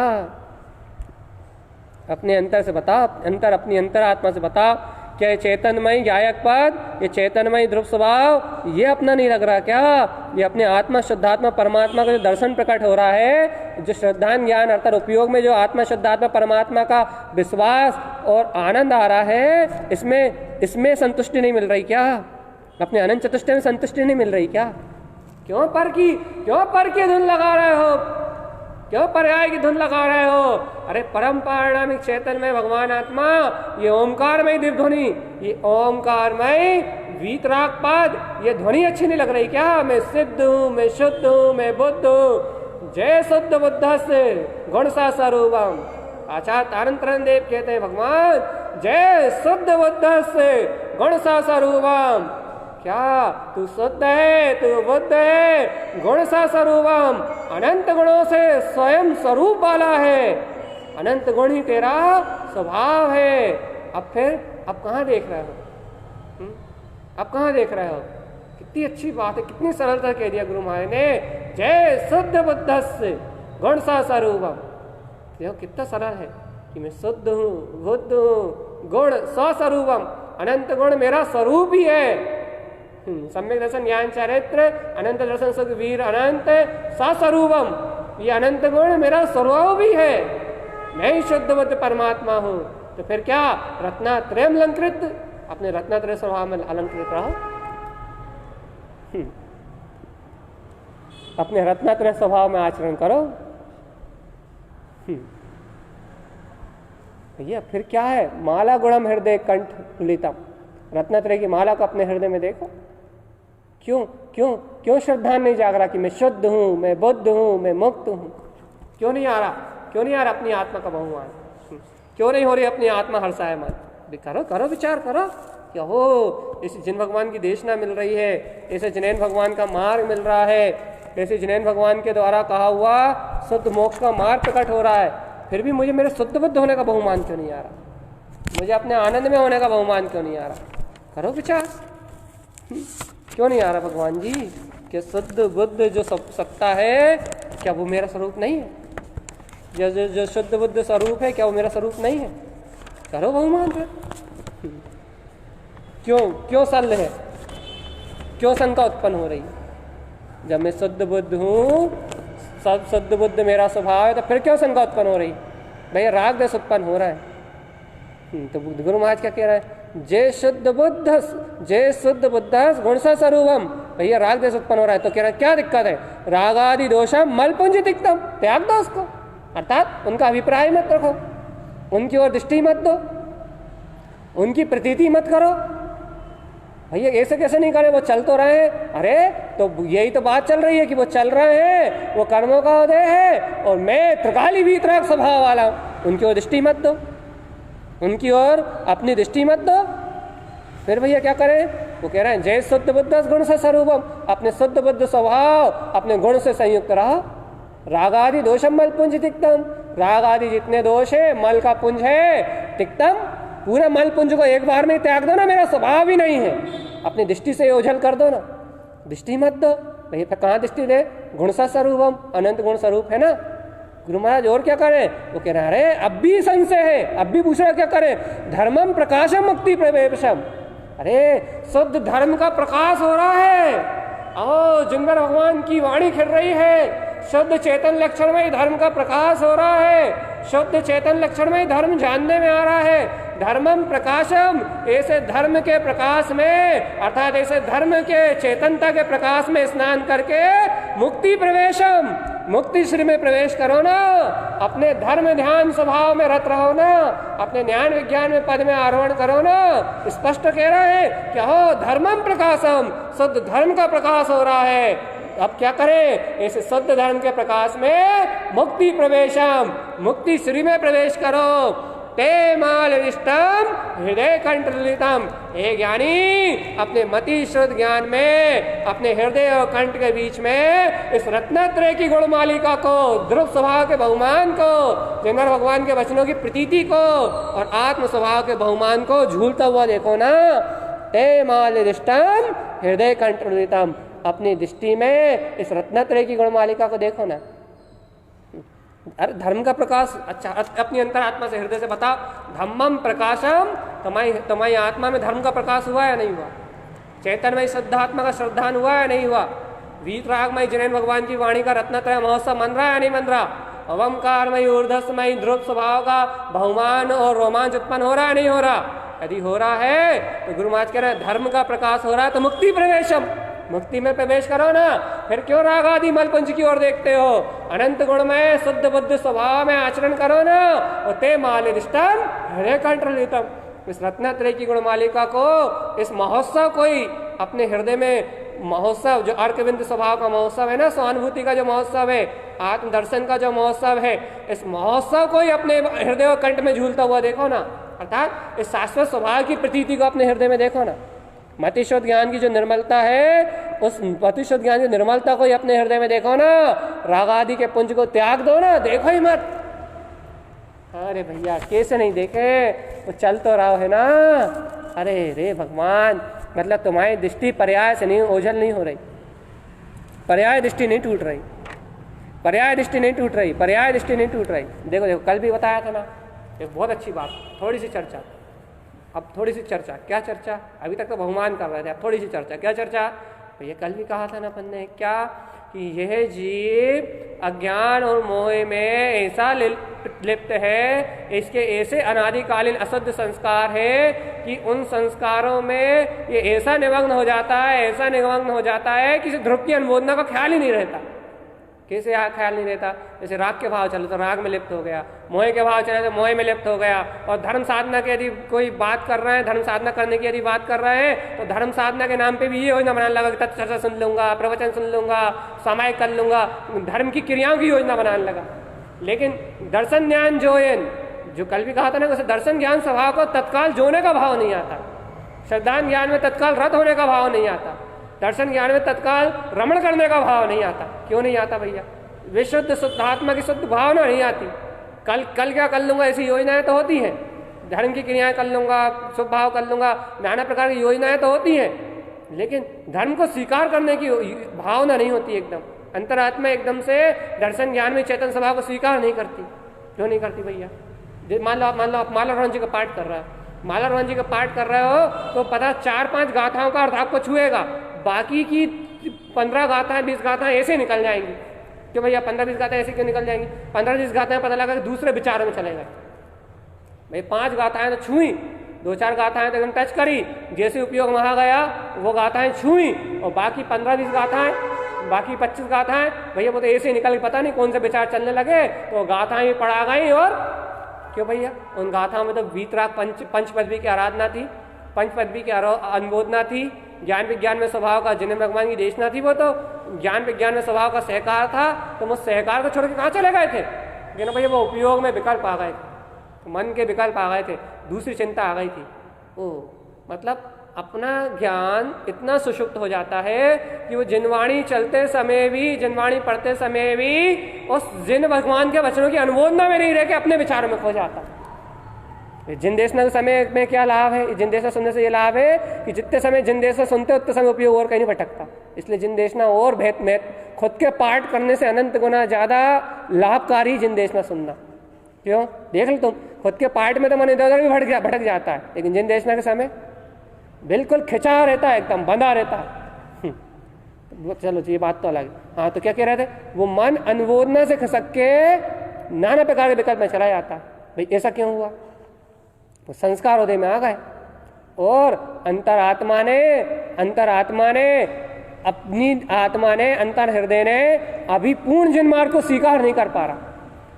अपने अंतर से बताओ, अपनी अंतर आत्मा से बताओ, क्या ये चैतन्यमयी गायक पद, ये चैतन्यमयी ध्रुव स्वभाव, ये अपना नहीं लग रहा क्या? ये अपने आत्मा शुद्धात्मा परमात्मा का जो दर्शन प्रकट हो रहा है, जो श्रद्धान ज्ञान अर्थात उपयोग में जो आत्मा शुद्धात्मा परमात्मा का विश्वास और आनंद आ रहा है, इसमें संतुष्टि नहीं मिल रही क्या? अपने अनंत चतुष्टय में संतुष्टि नहीं मिल रही क्या? क्यों पर की धुन लगा रहे हो? क्यों पर्याय की धुन लगा रहे हो? अरे परम पारिणामिक चैतन्य में भगवान आत्मा, ये ओमकारमय दिव्य ध्वनि, ये ओमकारमय वीतराग पद, ये ध्वनि अच्छी नहीं लग रही क्या? मैं सिद्ध हूँ, मैं शुद्ध हूँ, मैं बुद्ध हूँ। जय शुद्ध बुद्ध से गुण सा स्वरूपम। आचार्य तारन देव कहते हैं भगवान जय शुद्ध बुद्ध से गुण सा स्वरूपम। क्या तू शुद्ध है, तू बुद्ध है, गुण सा स्वरूपम, अनंत गुणों से स्वयं स्वरूप वाला है, अनंत गुण ही तेरा स्वभाव है। अब कहाँ देख रहे हो? अब कहाँ देख रहे हो? कितनी अच्छी बात है, कितनी सरलता कह दिया गुरु महाराज ने, जय शुद्ध बुद्धस्य गुण सा स्वरूपम। देखो कितना सरल है कि मैं शुद्ध हूँ, बुद्ध हूँ, गुण स्वस्वरूपम, अनंत गुण मेरा स्वरूप ही है। सम्यक दर्शन ज्ञान चरित्र अनंत दर्शन सुख वीर अनंत सस्वरूपम, ये अनंत गुण मेरा स्वभाव भी है, मैं ही शुद्ध बुद्ध परमात्मा हूँ। तो फिर क्या रत्नात्रय अलंकृत, अपने रत्नात्रय स्वभाव में अलंकृत रहो, अपने रत्नात्रय स्वभाव में आचरण करो। भैया फिर क्या है? माला गुणम हृदय कंठ लितम, रत्नात्रय की माला को अपने हृदय में देखो। क्यों क्यों क्यों श्रद्धान नहीं जाग रहा कि मैं शुद्ध हूँ, मैं बुद्ध हूँ, मैं मुक्त हूँ? क्यों नहीं आ रहा? क्यों नहीं आ रहा अपनी आत्मा का बहुमान? क्यों नहीं हो रही अपनी आत्मा हर्षायमान? करो विचार करो। क्या हो इस जिन भगवान की देशना मिल रही है, ऐसे जिनैन भगवान का मार्ग मिल रहा है, ऐसे जिनैन भगवान के द्वारा कहा हुआ शुद्ध मोक्ष का मार्ग प्रकट हो रहा है, फिर भी मुझे मेरे शुद्ध बुद्ध होने का बहुमान क्यों नहीं आ रहा? मुझे अपने आनंद में होने का बहुमान क्यों नहीं आ रहा? करो विचार। क्यों नहीं आ रहा भगवान जी? कि शुद्ध बुद्ध जो सत्ता है, क्या वो मेरा स्वरूप नहीं है? जो शुद्ध बुद्ध स्वरूप है, क्या वो मेरा स्वरूप नहीं है? करो बहुमान फिर। क्यों सल है? क्यों शंका उत्पन्न हो रही है? जब मैं शुद्ध बुद्ध हूँ, सब शुद्ध बुद्ध मेरा स्वभाव है, तो फिर क्यों शंका उत्पन्न हो रही? भैया राग देश उत्पन्न हो रहा है। तो गुरु महाराज क्या कह रहा है? जय शुद्ध बुद्ध गुण सा स्वरूपम। भैया राग देश उत्पन्न हो रहा है, तो कह रहा है क्या दिक्कत है? रागादि दोषम मलपुंज तिक्तम, त्याग दो उसको, अर्थात उनका अभिप्राय मत रखो, उनकी ओर दृष्टि मत दो, उनकी प्रतीति मत करो। भैया ऐसे कैसे नहीं करे? वो चल तो रहे हैं। अरे तो यही तो बात चल रही है कि वो चल रहे हैं, वो कर्मों का उदय है, और मैं त्रिकाली वीतराग स्वभाव वाला हूँ। उनकी ओर दृष्टि मत दो, उनकी ओर अपनी दृष्टि मत दो। फिर भैया क्या करें? वो कह रहे हैं जय शुद्ध बुद्ध गुण से स्वरूपम, अपने शुद्ध बुद्ध स्वभाव, अपने गुण से संयुक्त रहो। राग आदि दोषम मल पुंज तिक्तम, राग आदि जितने दोष है, मल का पुंज है तिक्तम, पूरे मल पुंज को एक बार में त्याग दो ना, मेरा स्वभाव ही नहीं है, अपनी दृष्टि से ओझल कर दो ना, दृष्टि मत दो। भैया फिर कहाँ दृष्टि दे? गुण सा स्वरूपम, अनंत गुण स्वरूप है ना। गुरु महाराज और क्या करें? वो कह रहे हैं अरे अब भी संशय है, अब भी पूछ रहे क्या करें? धर्मम प्रकाशम मुक्ति प्रवेशम, अरे शुद्ध धर्म का प्रकाश हो रहा है, ओ जिनमें भगवान की वाणी खिल रही है, शुद्ध चेतन लक्षण में धर्म का प्रकाश हो रहा है, शुद्ध चेतन लक्षण में धर्म जानने में आ रहा है, धर्मम प्रकाशम, ऐसे धर्म के प्रकाश में अर्थात ऐसे धर्म के चेतनता के प्रकाश में स्नान करके मुक्ति प्रवेशम, मुक्ति श्री में प्रवेश करो ना, अपने धर्म ध्यान स्वभाव में रत रहो ना, अपने ज्ञान विज्ञान में पद में आरोहण करो ना। स्पष्ट कह रहे हैं क्या हो, धर्मम प्रकाशम, शुद्ध धर्म का प्रकाश हो रहा है। अब क्या करें, ऐसे शुद्ध धर्म के प्रकाश में मुक्ति प्रवेशम, मुक्ति श्री में प्रवेश करो। ते मालिष्टम हृदय कंठलितम, हे ज्ञानी अपने मति शुद्ध ज्ञान में अपने हृदय और कंठ के बीच में इस रत्नत्रय की गुणमालिका को, ध्रुव स्वभाव के बहुमान को, जिनर भगवान के वचनों की प्रतीति को और आत्म स्वभाव के बहुमान को झूलता हुआ देखो ना। ते मालिष्टम हृदय कंठलितम, अपनी दृष्टि में इस रत्नत्रय की गुणमालिका को देखो ना। अरे धर्म का प्रकाश, अच्छा अपनी अंतरात्मा से हृदय से बताओ, धम्मम प्रकाशम, तुम्हारी आत्मा में धर्म का प्रकाश हुआ या नहीं हुआ? चैतन्यमय शुद्धात्मा का श्रद्धान हुआ या नहीं हुआ? वीतरागमय जिनेन्द्र भगवान की वाणी का रत्नत्रय महोत्सव मन रहा है या नहीं मन रहा? अवंकारमय ऊर्ध्वमय ध्रुव स्वभाव का बहुमान और रोमांच उत्पन्न हो रहा है नहीं हो रहा? यदि हो रहा है तो गुरु महाराज कह रहे हैं धर्म का प्रकाश हो रहा है तो मुक्ति प्रवेशम, मुक्ति में प्रवेश करो ना। फिर क्यों राग आदि मलपुंज की ओर देखते हो? अनंत गुण में शुद्ध बुद्ध स्वभाव में आचरण करो ना। और ते मालिष्टम हृदय कंठलितम, इस रत्नत्रय की गुणमालिका को, इस महोत्सव को ही अपने हृदय में, महोत्सव जो अर्कविंद स्वभाव का महोत्सव है ना, स्वानुभूति का जो महोत्सव है, आत्म दर्शन का जो महोत्सव है, इस महोत्सव को ही अपने हृदय और कंठ में झूलता हुआ देखो ना। अर्थात इस शाश्वत स्वभाव की प्रतीति को अपने हृदय में देखो ना। मतिशुद्ध ज्ञान की जो निर्मलता है, उस मतिशुद्ध ज्ञान की निर्मलता को ही अपने हृदय में देखो ना। राग आदि के पुंज को त्याग दो ना, देखो ही मत। अरे भैया कैसे नहीं देखे, वो चल तो रहा है ना। अरे रे भगवान, मतलब तुम्हारी दृष्टि पर्याय से नहीं, ओझल नहीं हो रही, पर्याय दृष्टि नहीं टूट रही, पर्याय दृष्टि नहीं टूट रही, पर्याय दृष्टि नहीं टूट रही। देखो देखो कल भी बताया था ना, एक बहुत अच्छी बात, थोड़ी सी चर्चा, अब थोड़ी सी चर्चा। क्या चर्चा? अभी तक तो बहुमान कर रहे थे, अब थोड़ी सी चर्चा। क्या चर्चा? तो ये कल भी कहा था ना अपन ने, क्या कि यह जीव अज्ञान और मोह में ऐसा लिप्त है, इसके ऐसे अनादिकालीन अशुद्ध संस्कार है कि उन संस्कारों में ये ऐसा निमग्न हो जाता है, ऐसा निमग्न हो जाता है कि ध्रुव की अनुमोदना का ख्याल ही नहीं रहता। कैसे ख्याल नहीं रहता? जैसे राग के भाव चले तो राग में लिप्त हो गया, मोह के भाव चले तो मोह में लिप्त हो गया। और धर्म साधना की यदि कोई बात कर रहा है, धर्म साधना करने की यदि बात कर रहे हैं, तो धर्म साधना के नाम पे भी ये योजना बनाने लगा कि तत्चर्चा सुन लूंगा, प्रवचन सुन लूंगा, सामायिक कर लूंगा, धर्म की क्रियाओं की योजना बनाने लगा। लेकिन दर्शन ज्ञान जो कल भी कहा था ना, उसे दर्शन ज्ञान स्वभाव को तत्काल जोने का भाव नहीं आता, श्रद्धान ज्ञान में तत्काल रत होने का भाव नहीं आता, दर्शन ज्ञान में तत्काल रमण करने का भाव नहीं आता। क्यों नहीं आता भैया? विशुद्ध शुद्धात्मा की शुद्ध भावना नहीं आती। कल क्या कर लूंगा ऐसी योजनाएं तो होती हैं, धर्म की क्रियाएं कर लूंगा, शुभ भाव कर लूंगा, नाना प्रकार की योजनाएं तो होती हैं, लेकिन धर्म को स्वीकार करने की भावना नहीं होती। एकदम अंतरात्मा एकदम से दर्शन ज्ञान में चेतन स्वभाव को स्वीकार नहीं करती। क्यों नहीं करती भैया? मान लो आप माला रोहन जी का पाठ कर रहा है, माला रोहन जी का पाठ कर रहे हो तो पता 4-5 गाथाओं का अर्थ आपको छुएगा, बाकी की 15 गाथाएं 20 गाथाएं ऐसे निकल जाएंगी। क्यों भैया 15-20 गाथाएं ऐसे क्यों निकल जाएंगी? 15-20 गाथाएं पता लगा कि दूसरे विचारों में चले गए। भाई 5 गाथाएं तो छुई, 2-4 गाथाएं तो एकदम टच करी, जैसे उपयोग वहां गया वो गाथाएं छुई, और बाकी 15-20 गाथाएं, बाकी 25 गाथाएं भैया वो तो ऐसे निकल के पता नहीं कौन से विचार चलने लगे, तो गाथाएं भी पढ़ा गई। और क्यों भैया? उन गाथाओं में तो वीतराग पंच पदवी की आराधना थी, पंच पदवी की अनुमोदना थी, ज्ञान विज्ञान में स्वभाव का जिनेन्द्र भगवान की देशना थी, वो तो ज्ञान विज्ञान में स्वभाव का सहकार था। तो वो सहकार को छोड़ के कहाँ चले गए थे? लेकिन भैया वो उपयोग में विकल्प आ गए थे, मन के विकल्प आ गए थे, दूसरी चिंता आ गई थी। ओ मतलब अपना ज्ञान इतना सुषुप्त हो जाता है कि वो जिनवाणी चलते समय भी, जिनवाणी पढ़ते समय भी उस जिन भगवान के वचनों की अनुमोदना में नहीं रह के अपने विचारों में खो जाता। जिनदेशना के समय में क्या लाभ है? जिनदेशना सुनने से ये लाभ है कि जितने समय जिनदेशना सुनते उतने समय उपयोग और कहीं नहीं भटकता। इसलिए जिनदेशना और खुद के पाठ करने से अनंत गुना ज्यादा लाभकारी जिनदेशना सुनना। क्यों? देख लो तुम, खुद के पाठ में तो मन इधर उधर भी भटक जाता है, लेकिन जिनदेशना के समय बिल्कुल खिंचा रहता है, एकदम बंधा रहता है। चलो ये बात तो अलग। हाँ, तो क्या कह रहे थे? वो मन अनुमोदना से खसक के नाना प्रकार के विकल्प में चला जाता है। भाई ऐसा क्यों हुआ? तो संस्कार उदय में आ गए। और अंतरात्मा ने अपनी आत्मा ने, अंतर हृदय ने अभी पूर्ण जन्मार्ग को स्वीकार नहीं कर पा रहा।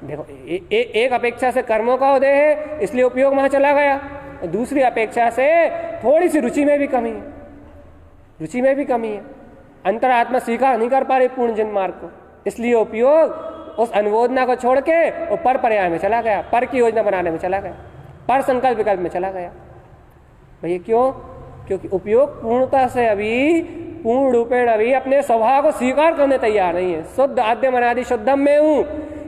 देखो एक अपेक्षा से कर्मों का उदय है इसलिए उपयोग वहां चला गया, और दूसरी अपेक्षा से थोड़ी सी रुचि में भी कमी है, अंतरात्मा स्वीकार नहीं कर पा रही पूर्ण जन्मार्ग को, इसलिए उपयोग उस अनुमोदना को छोड़ के वो पर पर्याय में चला गया, पर की योजना बनाने में चला गया, पर संकल्प विकल्प में चला गया। भैया क्यों? क्योंकि उपयोग पूर्णता से अभी, पूर्ण रूपेण अभी अपने स्वभाव को स्वीकार करने तैयार नहीं है। शुद्ध आद्यम अनादि शुद्धम में हूं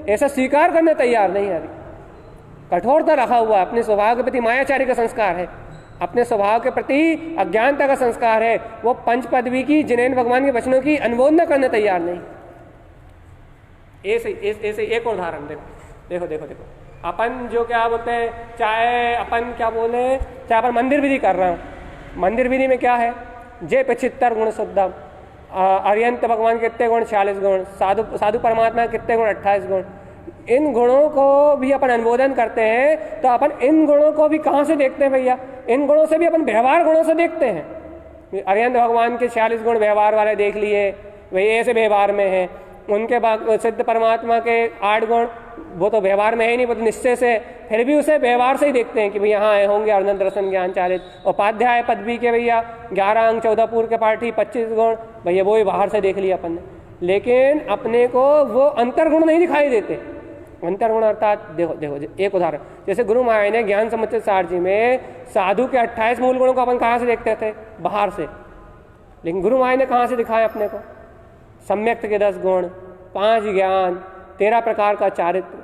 ऐसा स्वीकार करने तैयार नहीं है। अभी कठोरता रखा हुआ है, अपने स्वभाव के प्रति मायाचारी का संस्कार है, अपने स्वभाव के प्रति अज्ञानता का संस्कार है। वो पंच पदवी की, जिनेन्द्र भगवान के वचनों की अनुमोदना करने तैयार नहीं। ऐसे एक और उदाहरण देखो अपन जो क्या बोलते हैं, चाहे अपन मंदिर विधि कर रहे हैं, मंदिर विधि में क्या है, जय 75 गुण शुद्धम, अर्यंत भगवान के कितने गुण 46 गुण, साधु परमात्मा के कितने गुण 28 गुण। इन गुणों को भी अपन अनुमोदन करते हैं, तो अपन इन गुणों को भी कहाँ से देखते हैं भैया? इन गुणों से भी अपन व्यवहार गुणों से देखते हैं। अर्यंत भगवान के 46 गुण व्यवहार वाले देख लिए, वही ऐसे व्यवहार में है। उनके बाद सिद्ध परमात्मा के 8 गुण, वो तो व्यवहार में है नहीं, वो तो निश्चय से, फिर भी उसे व्यवहार से ही देखते हैं कि भैया हाँ होंगे अनंत दर्शन ज्ञान चालित। उपाध्याय पदवी के भैया 11 अंक 14 पूर्व के पाठी 25 गुण, भैया वो ही बाहर से देख लिया अपन ने, लेकिन अपने को वो अंतर्गुण नहीं दिखाई देते। अंतर्गुण अर्थात देखो एक उदाहरण, जैसे गुरु महाराज ने ज्ञान समुच्चय सार जी में साधु के 28 मूल गुणों को अपन कहाँ से देखते थे? बाहर से। लेकिन गुरु महाराज ने कहाँ से दिखाया अपने को? सम्यक्त के 10 गुण, 5 ज्ञान, 13 प्रकार का चारित्र,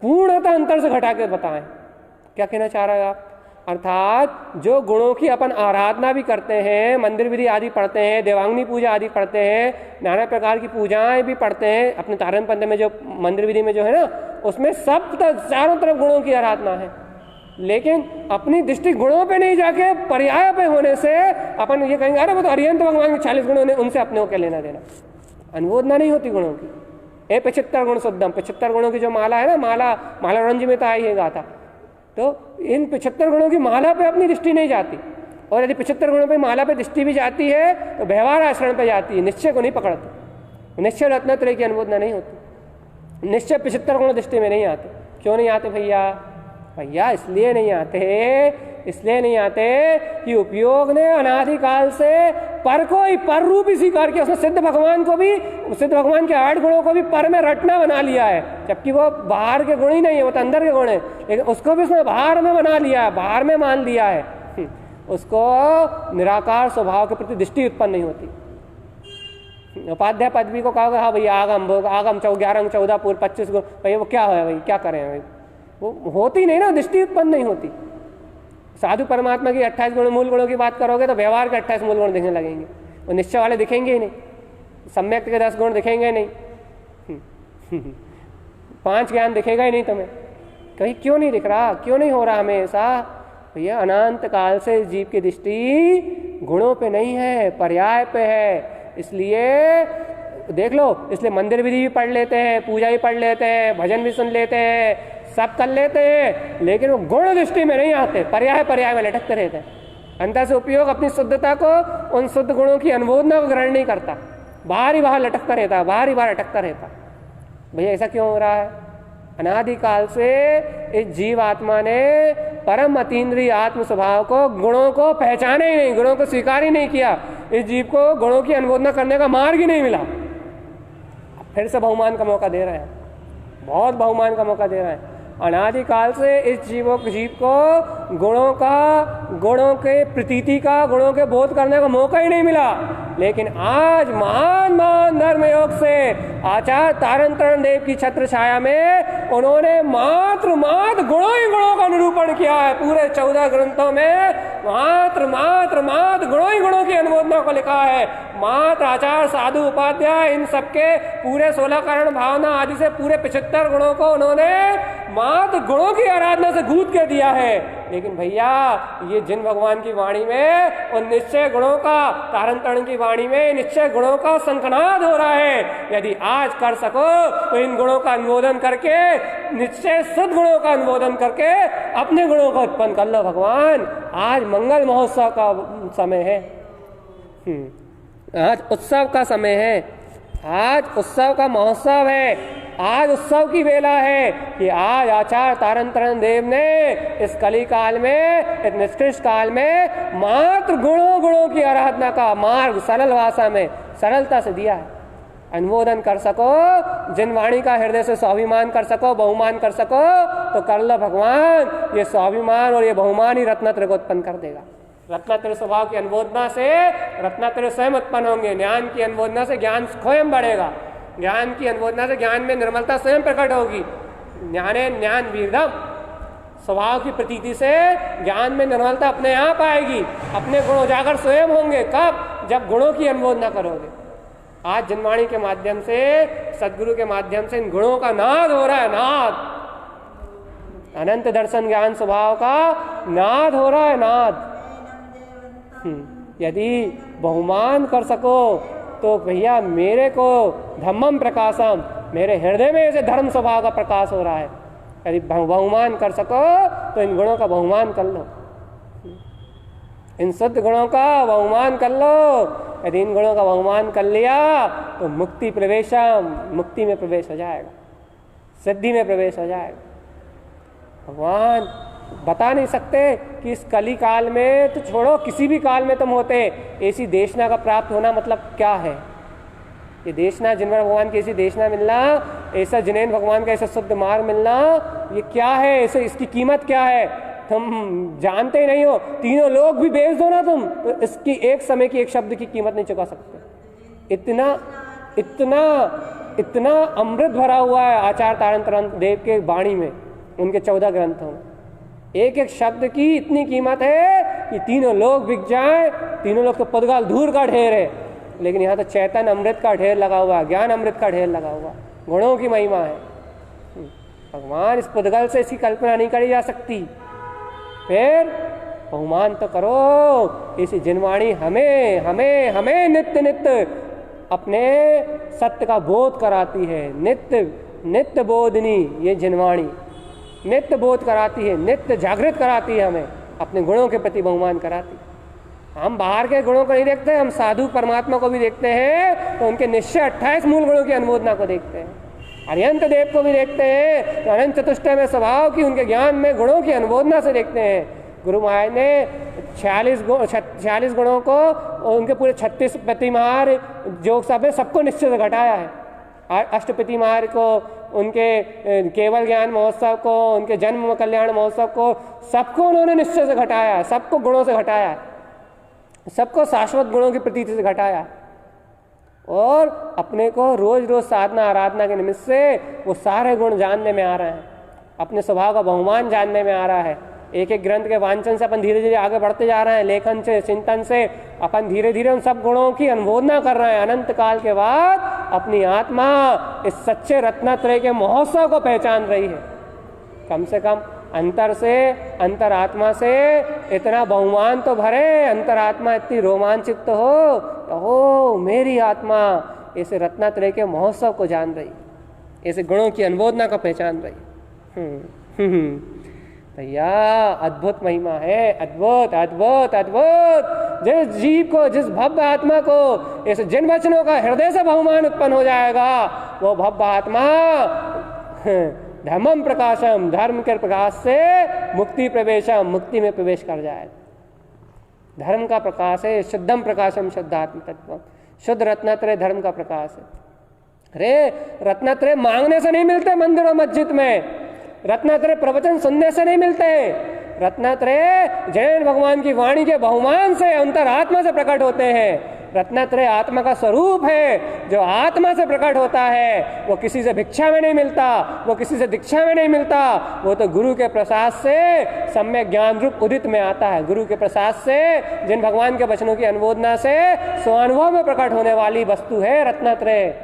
पूर्णतः अंतर से घटा के बताएं। क्या कहना चाह रहे हैं आप? अर्थात जो गुणों की अपन आराधना भी करते हैं, मंदिर विधि आदि पढ़ते हैं, देवांगनी पूजा आदि पढ़ते हैं, नाना प्रकार की पूजाएं भी पढ़ते हैं अपने तारण पंथ में, जो मंदिर विधि में जो है ना, उसमें सब चारों तरफ गुणों की आराधना है। लेकिन अपनी दृष्टि गुणों पे नहीं जाके पर्याय पे होने से अपन ये कहेंगे अरे वो तो अर्यंत भगवान के 40 गुणों ने, उनसे अपने को क्या लेना देना। अनुमोदना नहीं होती गुणों की। 75 गुण शुद्धम, 75 गुणों की जो माला है ना, माला रंज में तो आई है गाथा, तो इन 75 गुणों की माला पे अपनी दृष्टि नहीं जाती। और यदि 75 गुणों पे माला पे दृष्टि भी जाती है तो व्यवहार आचरण पे जाती है, निश्चय को नहीं पकड़ती। निश्चय रत्नत्रय की अनुमोदना नहीं होती। निश्चय 75 गुण दृष्टि में नहीं आते। क्यों नहीं आते भैया? इसलिए नहीं आते कि उपयोग ने अनादिकाल से पर को ही पर रूप ही स्वीकार किया। उसने सिद्ध भगवान के 8 गुणों को भी पर में रटना बना लिया है, जबकि वो बाहर के गुण ही नहीं है, वो तो अंदर के गुण है, लेकिन उसको भी उसने बाहर में बना लिया है, बाहर में मान लिया है। उसको निराकार स्वभाव के प्रति दृष्टि उत्पन्न नहीं होती। उपाध्याय पदवी को कहा हाँ भैया आगम 11 14 पूर्व 25 गुण, भैया वो क्या है भाई, क्या करें भाई? वो होती नहीं ना, दृष्टि उत्पन्न नहीं होती। साधु परमात्मा की 28 गुण मूल गुणों की बात करोगे तो व्यवहार के 28 मूल गुण दिखने लगेंगे, वो निश्चय वाले दिखेंगे ही नहीं, सम्यक के 10 गुण दिखेंगे नहीं, 5 ज्ञान दिखेगा ही नहीं तुम्हें। कहीं क्यों नहीं दिख रहा? क्यों नहीं हो रहा हमें ऐसा? भैया अनंत काल से जीव की दृष्टि गुणों पे नहीं है, पर्याय पे है। इसलिए देख लो, इसलिए मंदिर विधि भी पढ़ लेते हैं, पूजा भी पढ़ लेते हैं, भजन भी सुन लेते हैं, सब कर लेते हैं, लेकिन वो गुण दृष्टि में नहीं आते, पर्याय में लटकते रहते हैं। अंतर से उपयोग अपनी शुद्धता को, उन शुद्ध गुणों की अनुमोदना को ग्रहण नहीं करता, बाहर ही बाहर लटकता रहता। भैया ऐसा क्यों हो रहा है? अनादिकाल से इस जीव आत्मा ने परम अतीन्द्रिय आत्म स्वभाव को, गुणों को पहचाने ही नहीं, गुणों को स्वीकार ही नहीं किया। इस जीव को गुणों की अनुमोदना करने का मार्ग ही नहीं मिला। फिर से बहुमान का मौका दे रहे हैं, बहुत बहुमान का मौका दे रहे हैं। अनादिकाल से इस जीव को गुणों के प्रतीति का, गुणों के बोध करने का मौका ही नहीं मिला। लेकिन आज महान धर्म योग से आचार्य तारण देव की छत्र छाया में उन्होंने मात्र गुणों का निरूपण किया है। पूरे 14 ग्रंथों में मात्र गुणों की अनुमोदना को लिखा है। मात्र आचार्य साधु उपाध्याय इन सबके पूरे 16 करण भावना आदि से पूरे 75 गुणों को उन्होंने मात्र गुणों की आराधना से गूंथ के दिया है। लेकिन भैया ये जिन भगवान की वाणी में उन निश्चय गुणों का, तारण तारण की वाणी में निश्चय गुणों का शंखनाद हो रहा है। यदि आज कर सको तो इन गुणों का अनुमोदन करके, निश्चय शुद्ध गुणों का अनुमोदन करके अपने गुणों को उत्पन्न कर लो भगवान। आज मंगल महोत्सव का समय है, आज उत्सव का समय है, आज उत्सव का महोत्सव है, आज उत्सव की वेला है कि आज आचार्य तारण तारण देव ने इस कली काल में, इस निष्कृष्ट काल में मात्र गुणों की आराधना का मार्ग सरल भाषा में सरलता से दिया है। अनुमोदन कर सको, जिन वाणी का हृदय से स्वाभिमान कर सको, बहुमान कर सको तो कर लो भगवान। ये स्वाभिमान और ये बहुमान ही रत्नत्रय को उत्पन्न कर देगा। रत्नत्रय स्वभाव की अनुमोदना से रत्नत्रय स्वयं उत्पन्न होंगे। ज्ञान की अनुमोदना से ज्ञान स्वयं बढ़ेगा, ज्ञान की अनुमोदना से ज्ञान में निर्मलता स्वयं प्रकट होगी। ज्ञाने ज्ञान वीरदम, स्वभाव की प्रतीति से ज्ञान में निर्मलता अपने आप आएगी, अपने गुण उजागर स्वयं होंगे। कब? जब गुणों की अनुमोदना करोगे। आज जनवाणी के माध्यम से, सदगुरु के माध्यम से इन गुणों का नाद हो रहा है, नाद, अनंत दर्शन ज्ञान स्वभाव का नाद हो रहा है, नाद। यदि बहुमान कर सको तो भैया मेरे को धम्मम प्रकाशम, मेरे हृदय में ऐसे धर्म स्वभाव का प्रकाश हो रहा है। यदि बहुमान कर सको तो इन गुणों का बहुमान कर लो, इन शुद्ध गुणों का बहुमान कर लो। यदि इन गुणों का बहुमान कर लिया तो मुक्ति प्रवेशम, मुक्ति में प्रवेश हो जाएगा, सिद्धि में प्रवेश हो जाएगा। भगवान बता नहीं सकते कि इस कली काल में तो छोड़ो, किसी भी काल में तुम होते, ऐसी देशना का प्राप्त होना मतलब क्या है? ये देशना, जिनवर भगवान की ऐसी देशना मिलना, ऐसा जिनेन भगवान का ऐसा शुद्ध मार्ग मिलना, ये क्या है? ऐसे इसकी कीमत क्या है? तुम जानते ही नहीं हो। तीनों लोग भी बेच दो ना तुम, तो इसकी एक समय की एक शब्द की कीमत नहीं चुका सकते। इतना इतना इतना अमृत भरा हुआ है आचार्य तारण तारण देव के वाणी में, उनके 14 ग्रंथों में। एक एक शब्द की इतनी कीमत है कि तीनों लोग बिक जाएं। तीनों लोग तो पुद्गल धूल का ढेर है, लेकिन यहाँ तो चैतन्य अमृत का ढेर लगा हुआ है, ज्ञान अमृत का ढेर लगा हुआ, गुणों की महिमा है। भगवान, इस पुद्गल से इसकी कल्पना नहीं करी जा सकती। फिर बहुमान तो करो। इसी जिनवाणी हमें हमें हमें नित्य नित्य अपने सत्य का बोध कराती है। नित्य नित्य बोधनी ये जिनवाणी नित्य बोध कराती है, नित्य जागृत कराती है, हमें अपने गुणों के प्रति बहुमान कराती। हम बाहर के गुणों को नहीं देखते, हम साधु परमात्मा को भी देखते हैं तो उनके निश्चय 28 मूल गुणों की अनुमोदना को देखते हैं। अरिहंत देव को भी देखते हैं तो अनंत चतुष्टय में स्वभाव की, उनके ज्ञान में गुणों की अनुमोदना से देखते हैं। गुरु महाराज ने 46 गुणों को, उनके पूरे 36 प्रतिमार योग सब है, सबको निश्चय से घटाया है। अष्टप्रतिमार को, उनके केवल ज्ञान महोत्सव को, उनके जन्म कल्याण महोत्सव को, सबको उन्होंने निश्चय से घटाया, सबको गुणों से घटाया, सबको शाश्वत गुणों की प्रतीति से घटाया। और अपने को रोज रोज साधना आराधना के निमित्त से वो सारे गुण जानने में आ रहे हैं, अपने स्वभाव का बहुमान जानने में आ रहा है। एक एक ग्रंथ के वांचन से अपन धीरे धीरे आगे बढ़ते जा रहे हैं, लेखन से, चिंतन से अपन धीरे धीरे उन सब गुणों की अनुमोदना कर रहे हैं। अनंत काल के बाद अपनी आत्मा इस सच्चे रत्नत्रय के महोत्सव को पहचान रही है। कम से कम अंतर से, अंतरात्मा से इतना बहुमान तो भरे, अंतरात्मा इतनी रोमांचित तो हो, मेरी आत्मा ऐसे रत्नत्रय के महोत्सव को जान रही, ऐसे गुणों की अनुमोदना को पहचान रही। भैया अद्भुत महिमा है, अद्भुत अद्भुत अद्भुत। जिस जीव को, जिस भव्य आत्मा को ऐसे जिन वचनों का हृदय से बहुमान उत्पन्न हो जाएगा, वो भव्य आत्मा धर्मम प्रकाशम, धर्म के प्रकाश से मुक्ति प्रवेशम, मुक्ति में प्रवेश कर जाए। धर्म का प्रकाश है, शुद्धम प्रकाशम शुद्धात्म तत्व, शुद्ध रत्नत्रय धर्म का प्रकाश है। अरे रत्नत्रय मांगने से नहीं मिलते मंदिर और मस्जिद में, रत्नत्रय प्रवचन सुनने से नहीं मिलते, रत्नत्रय जैन भगवान की वाणी के बहुमान से, अंतरात्मा से प्रकट होते हैं। रत्नत्रय आत्मा का स्वरूप है, जो आत्मा से प्रकट होता है। वो किसी से भिक्षा में नहीं मिलता, वो किसी से दीक्षा में नहीं मिलता, वो तो गुरु के प्रसाद से सम्यक ज्ञान रूप उदित में आता है। गुरु के प्रसाद से, जिन भगवान के वचनों की अनुमोदना से स्वानुभव में प्रकट होने वाली वस्तु है रत्नत्रय।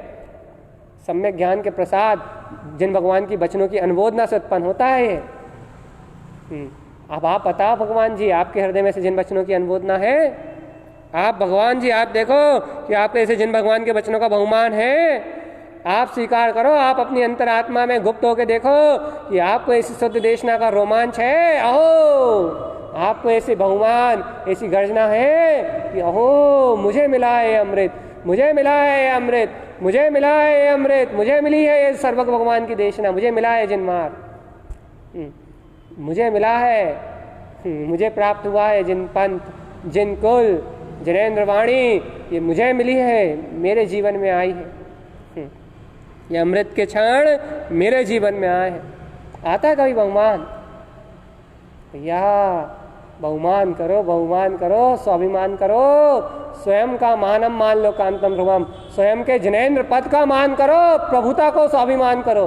सम्यक ज्ञान के प्रसाद जिन भगवान की वचनों की अनुमोदना से उत्पन्न होता है ये। अब आप बताओ भगवान जी, आपके हृदय में से जिन वचनों की अनुमोदना है, आप भगवान जी आप देखो कि आपके ऐसे जिन भगवान के वचनों का बहुमान है, आप स्वीकार करो, आप अपनी अंतरात्मा में गुप्त होकर देखो कि आपको ऐसी शुद्ध देशना का रोमांच है। अहो, आपको ऐसे बहुमान, ऐसी गर्जना है कि अहो मुझे मिला है अमृत, मुझे मिला है अमृत, मुझे मिला है अमृत, मुझे मिली है ये सर्वज्ञ भगवान की देशना, मुझे मिला है जिनमार्ग, मुझे मिला है, मुझे प्राप्त हुआ है जिन पंथ, जिन कुल, जिनेन्द्र वाणी, ये मुझे मिली है, मेरे जीवन में आई है। ये अमृत के क्षण मेरे जीवन में आए हैं। आता है कभी बहुमान? भैया बहुमान करो, बहुमान करो, स्वाभिमान करो, स्वयं का मानम मान लो कांतम ध्रुवम, स्वयं के जिनेन्द्र पद का मान करो, प्रभुता को स्वाभिमान करो।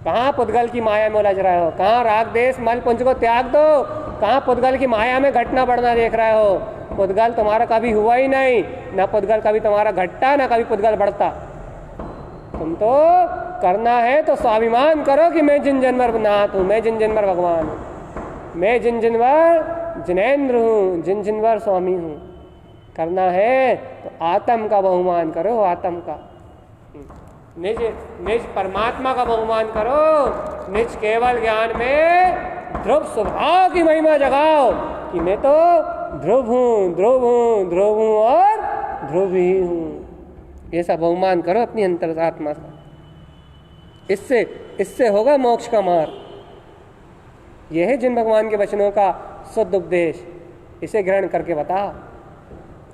कहाँ पुद्गल की माया में उलझ रहे हो? कहाँ राग देश मल पुंज को त्याग दो? कहाँ पुद्गल की माया में घटना बढ़ना देख रहे हो? पुद्गल तुम्हारा कभी हुआ ही नहीं, ना पुद्गल कभी तुम्हारा घटता, ना कभी पुद्गल बढ़ता। तुम तो करना है तो स्वाभिमान करो कि मैं जिन जन्मर नाथ हूँ, मैं जिन जन्मर भगवान हूँ, मैं जिन जिनवर जिनेन्द्र हूँ, जिन जिनवर स्वामी हूँ। करना है तो आत्म का बहुमान करो, आत्म का, निज निज परमात्मा का बहुमान करो, निज केवल ज्ञान में ध्रुव स्वभाव की महिमा जगाओ कि मैं तो ध्रुव हूँ, ध्रुव हूँ, ध्रुव हूँ और ध्रुव ही हूँ। ऐसा बहुमान करो अपनी अंतरात्मा का। इससे होगा मोक्ष का मार्ग। यह है जिन भगवान के वचनों का शुद्ध उपदेश। इसे ग्रहण करके बताओ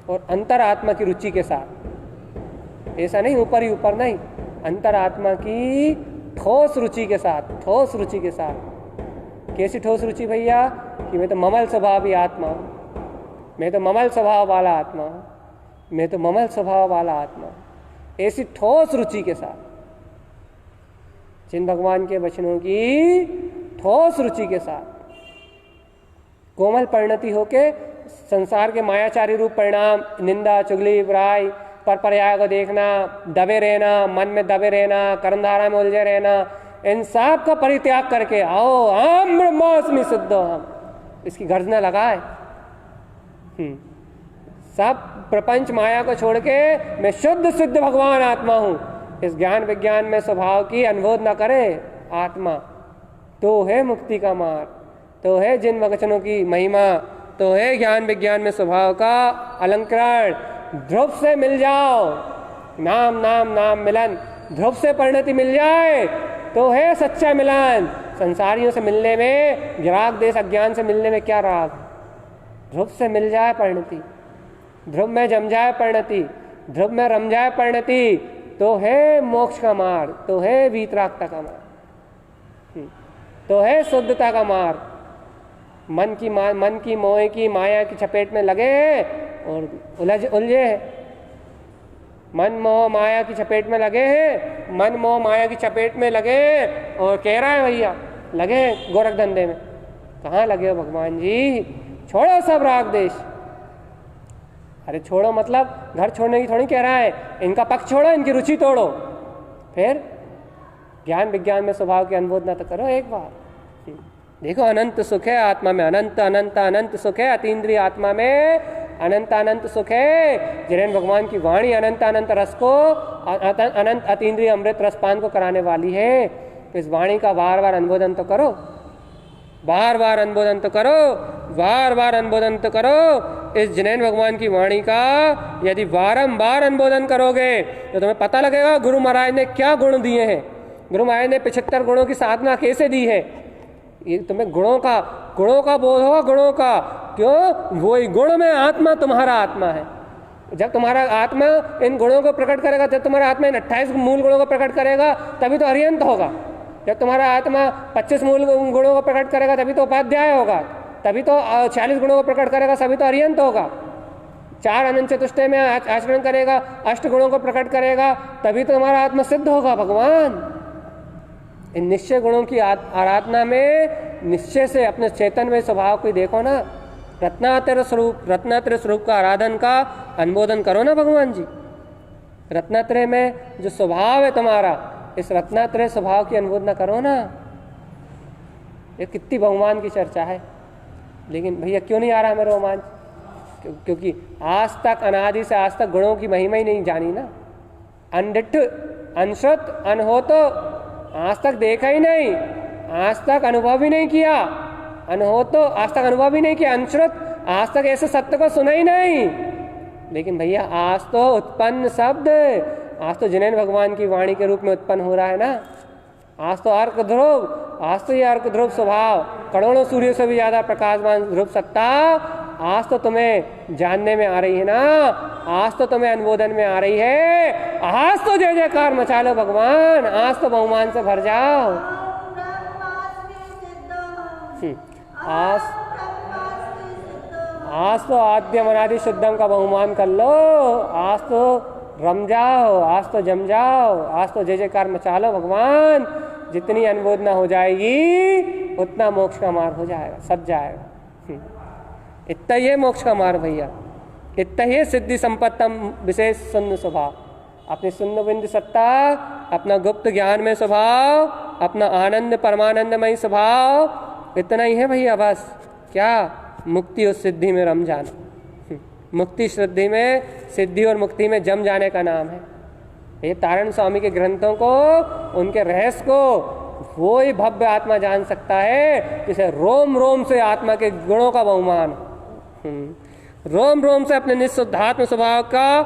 और अंतरात्मा की रुचि के साथ, ऐसा नहीं ऊपर ही ऊपर नहीं, अंतरात्मा की ठोस रुचि के साथ, ठोस रुचि के साथ। कैसी ठोस रुचि भैया? कि मैं तो ममल स्वभाव ही आत्मा हूँ, मैं तो ममल स्वभाव वाला आत्मा हूँ, मैं तो ममल स्वभाव वाला आत्मा हूँ। ऐसी ठोस रुचि के साथ, जिन भगवान के वचनों की ठोस रुचि के साथ, कोमल परिणति होके संसार के मायाचारी रूप परिणाम, निंदा, चुगली, बुराई, पर पर्याय को देखना, दबे रहना, मन में दबे रहना, कर्मधारा में उलझे रहना, इन सब का परित्याग करके आओ हम ब्रह्मास्मि शुद्ध हम, इसकी गर्जना लगाए। सब प्रपंच माया को छोड़ के मैं शुद्ध सिद्ध भगवान आत्मा हूँ, इस ज्ञान विज्ञान में स्वभाव की अनुबोध न करे आत्मा, तो है मुक्ति का मार्ग, तो है जिन वचनों की महिमा, तो है ज्ञान विज्ञान में स्वभाव का अलंकरण। ध्रुव से मिल जाओ, नाम नाम नाम मिलन, ध्रुव से परिणति मिल जाए तो है सच्चा मिलन। संसारियों से मिलने में, राग देश अज्ञान से मिलने में क्या राग? ध्रुव से मिल जाए परिणति, ध्रुव में जम जाए परिणति, ध्रुव में रम जाए परिणति, तो है मोक्ष का मार्ग, तो है वीतरागता का मार्ग, तो है शुद्धता का मार्ग। मन की मोह की माया की चपेट में लगे हैं और उलझे हैं, मन मोह माया की चपेट में लगे हैं, मन मोह माया की चपेट में लगे हैं और कह रहा है भैया लगे हैं गोरख धंधे में। कहाँ लगे हो भगवान जी? छोड़ो सब राग देश। अरे छोड़ो मतलब घर छोड़ने की थोड़ी कह रहा है, इनका पक्ष छोड़ो, इनकी रुचि तोड़ो, फिर ज्ञान विज्ञान में स्वभाव की अनुबोधना तो करो एक बार। देखो अनंत सुख है आत्मा में, अनंत अनंत अनंत सुख है अतीन्द्रिय आत्मा में, अनंत अनंत सुख है। जिन भगवान की वाणी अनंत अनंत रस को, अनंत अतीन्द्रिय अमृत रसपान को कराने वाली है। तो इस वाणी का बार बार अनुबोधन तो करो, बार बार अनुबोधन तो करो, बार बार अनुबोधन तो करो। इस जिनेन भगवान की वाणी का यदि बारंबार अनुबोधन करोगे तो तुम्हें पता लगेगा गुरु महाराज ने क्या गुण दिए हैं, गुरु महाराज ने 75 गुणों की साधना कैसे दी है। ये तुम्हें गुणों का बोध होगा, गुणों का। क्यों? वही गुण में आत्मा तुम्हारा आत्मा है। जब तुम्हारा आत्मा इन गुणों को प्रकट करेगा, जब तुम्हारा आत्मा इन 28 मूल गुणों को प्रकट करेगा तभी तो अरिहंत होगा। जब तुम्हारा आत्मा 25 मूल गुणों को प्रकट करेगा तभी तो उपाध्याय होगा, तभी तो 40 गुणों को प्रकट करेगा तभी तो अरिहंत होगा। 4 अनंत चतुष्टय में आचरण करेगा, 8 गुणों को प्रकट करेगा तभी तो तुम्हारा आत्मा सिद्ध होगा। भगवान इन निश्चय गुणों की आराधना में निश्चय से अपने चेतन में स्वभाव को देखो ना। रत्नात्रय स्वरूप का आराधन का अनुमोदन करो ना भगवान जी। रत्नात्रय में जो स्वभाव है तुम्हारा, इस रत्नात्रय स्वभाव की अनुमोदना करो ना। ये कितनी बहुमान की चर्चा है। लेकिन भैया क्यों नहीं आ रहा हमें रोमांच? क्योंकि आज तक, अनादि से आज तक गुणों की महिमा ही नहीं जानी ना। अनडिठ, अनश्रुत, अनहोत, आज तक देखा ही नहीं, आज तक अनुभव ही नहीं किया। अनहोत, आज तक अनुभव ही नहीं किया। अनश्रुत, आज तक ऐसे सत्य को सुना ही नहीं। लेकिन भैया आज तो उत्पन्न शब्द, आज तो जिनेन्द्र भगवान की वाणी के रूप में उत्पन्न हो रहा है ना। आज तो अर्क ध्रुव, आज तो ये अर्क ध्रुव स्वभाव, करोड़ों सूर्य से भी ज्यादा प्रकाशमान ध्रुव सत्ता आज तो तुम्हें जानने में आ रही है ना। आज तो तुम्हें अनुमोदन में आ रही है। आज तो जय जयकार मचा लो भगवान, आज तो बहुमान से भर जाओ। आज तो आद्यम अनादि शुद्धम का बहुमान कर लो। आज तो रम जाओ, आज तो जम जाओ, आज तो जय जयकार मचा लो भगवान। जितनी अनुमोदना हो जाएगी उतना मोक्ष का मार्ग हो जाएगा, सज जाएगा। इतना ये मोक्ष का मार्ग भैया, इतना ही सिद्धि संपत्तम विशेष शून्य स्वभाव, अपनी शून्य बिंदु सत्ता, अपना गुप्त ज्ञान में स्वभाव, अपना आनंद परमानंदमय स्वभाव, इतना ही है भैया बस। क्या? मुक्ति और सिद्धि में रम जाना। मुक्ति सिद्धि में, सिद्धि और मुक्ति में जम जाने का नाम है। ये तारण स्वामी के ग्रंथों को, उनके रहस्य को वो ही भव्य आत्मा जान सकता है जिसे रोम रोम से आत्मा के गुणों का बहुमान, रोम रोम से अपने निःशुद्धात्म स्वभाव का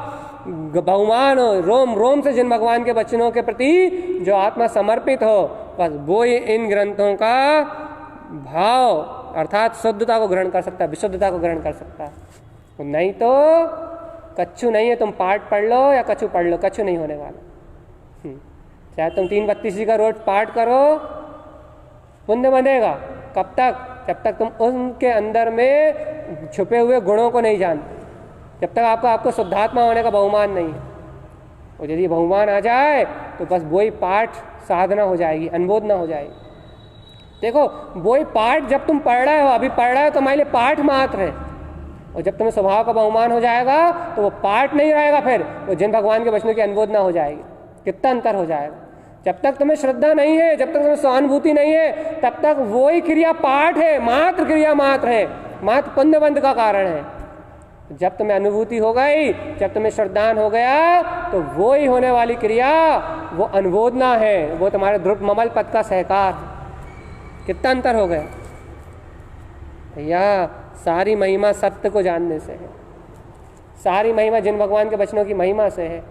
बहुमान हो, रोम रोम से जिन भगवान के वचनों के प्रति जो आत्मा समर्पित हो, बस वो ही इन ग्रंथों का भाव अर्थात शुद्धता को ग्रहण कर सकता है, विशुद्धता को ग्रहण कर सकता है। नहीं तो कच्छु नहीं है। तुम पाठ पढ़ लो या कच्छु पढ़ लो, कच्छु नहीं होने वाला। चाहे तुम 332 का रोज पाठ करो, पुण्य बनेगा। कब तक? जब तक तुम उनके अंदर में छुपे हुए गुणों को नहीं जानते, जब तक आपको शुद्धात्मा होने का बहुमान नहीं है। और यदि बहुमान आ जाए तो बस वही पाठ साधना हो जाएगी, अनुमोदना हो जाएगी। देखो वही पाठ जब तुम पढ़ रहे हो, अभी पढ़ रहे हो तो तुम्हारे लिए पाठ मात्र है। और जब तुम्हें स्वभाव का बहुमान हो जाएगा तो वो पाठ नहीं रहेगा, फिर वो जिन भगवान के वचनों की अनुमोदना हो जाएगी। कितना अंतर हो जाएगा। जब तक तुम्हें श्रद्धा नहीं है, जब तक तुम्हें सहानुभूति नहीं है, तब तक वही क्रिया पाठ है, मात्र क्रिया मात्र है, मात्र पुण्यबंध का कारण है। जब तुम्हें अनुभूति हो गई, जब तुम्हें श्रद्धान हो गया, तो वो ही होने वाली क्रिया वो अनुमोदना है, वो तुम्हारे ध्रुव ममल पद का सहकार। कितना अंतर हो गया भैया। सारी महिमा सत्य को जानने से है, सारी महिमा जिन भगवान के वचनों की महिमा से है।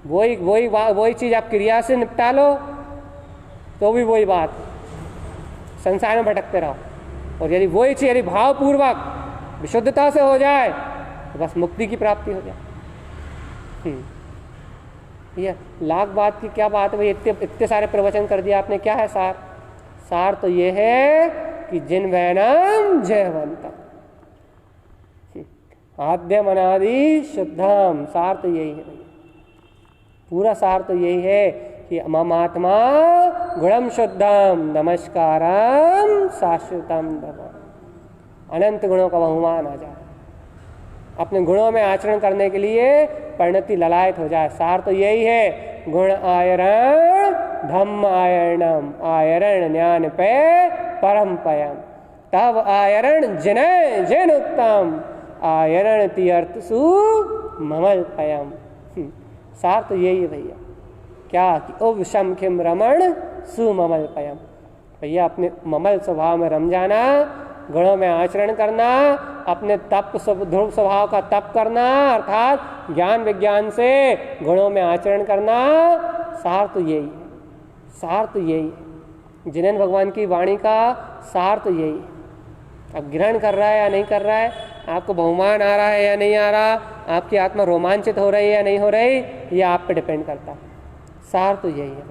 वही चीज आप क्रिया से निपटा लो तो भी वही बात, संसार में भटकते रहो। और यदि वही चीज यदि भावपूर्वक विशुद्धता से हो जाए तो बस मुक्ति की प्राप्ति हो जाए। ये लाख बात की क्या बात है भाई, इतने सारे प्रवचन कर दिया आपने। क्या है सार? सार तो ये है कि जिन वैनम जयवंतम आद्यम अनादि शुद्धम। सार तो यही है भैया, पूरा सार तो यही है कि ममात्मा गुणम शुद्धम नमस्कारम शाश्वतम भगवान। अनंत गुणों का बहुमान आ जाए, अपने गुणों में आचरण करने के लिए परिणति ललायत हो जाए। सार तो यही है, गुण आयरण धम्म आयरणम, आयरण ज्ञान पे परम पयम, तब आयरण जिने जिन उत्तम, आयरण तीर्थ सु ममल पयम। सार तो यही है भैया। क्या कि उब शम खिम रमण सुममल पयम। भैया अपने ममल स्वभाव में रम जाना, गुणों में आचरण करना, अपने तप ध्रुव स्वभाव का तप करना, अर्थात ज्ञान विज्ञान से गुणों में आचरण करना। सार तो यही है, सार तो यही है। जिनेन्द्र भगवान की वाणी का सार तो यही है। अब ग्रहण कर रहा है या नहीं कर रहा है, आपको बहुमान आ रहा है या नहीं आ रहा, आपकी आत्मा रोमांचित हो रही है या नहीं हो रही, ये आप पे डिपेंड करता है। सार तो यही है।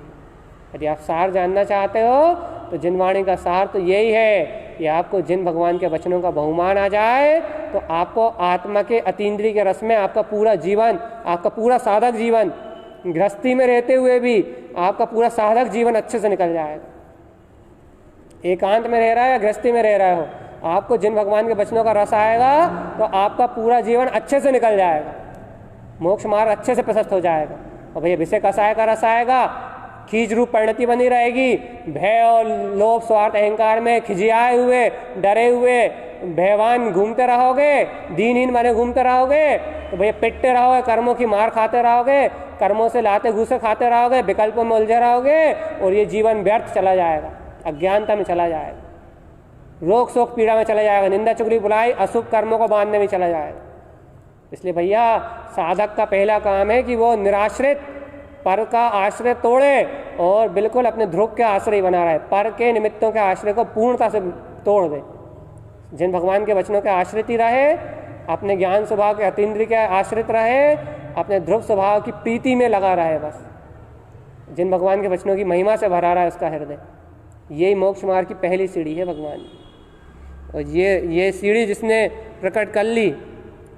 यदि आप सार जानना चाहते हो तो जिन वाणी का सार तो यही है कि आपको जिन भगवान के वचनों का बहुमान आ जाए तो आपको आत्मा के अतीन्द्रिय के रस में आपका पूरा जीवन, आपका पूरा साधक जीवन, गृहस्थी में रहते हुए भी आपका पूरा साधक जीवन अच्छे से निकल जाएगा। एकांत में रह रहा है या गृहस्थी में रह रहा हो, आपको जिन भगवान के वचनों का रस आएगा तो आपका पूरा जीवन अच्छे से निकल जाएगा, मोक्ष मार्ग अच्छे से प्रशस्त हो जाएगा। और भैया विषय कसाय का रस आएगा, खींच रूप परिणति बनी रहेगी। भय और लोभ स्वार्थ अहंकार में खिजियाए हुए, डरे हुए, बेवान घूमते रहोगे, दीनहीन बने घूमते रहोगे, तो भैया पिटते रहोगे, कर्मों की मार खाते रहोगे, कर्मों से लाते घूसे खाते रहोगे, विकल्पों में उलझे रहोगे और ये जीवन व्यर्थ चला जाएगा, अज्ञानता में चला जाएगा, रोग शोक पीड़ा में चला जाएगा, निंदा चुगली बुराई अशुभ कर्मों को बांधने में चला जाएगा। इसलिए भैया साधक का पहला काम है कि वो निराश्रित पर का आश्रय तोड़े और बिल्कुल अपने ध्रुव के आश्रय बना रहे, पर के निमित्तों के आश्रय को पूर्णता से तोड़ दे, जिन भगवान के वचनों के आश्रित ही रहे, अपने ज्ञान स्वभाव के अतीन्द्रिय के आश्रित रहे, अपने ध्रुव स्वभाव की प्रीति में लगा रहे, बस जिन भगवान के वचनों की महिमा से भरा रहा है उसका हृदय, यही मोक्ष मार्ग की पहली सीढ़ी है भगवान। और ये सीढ़ी जिसने प्रकट कर ली,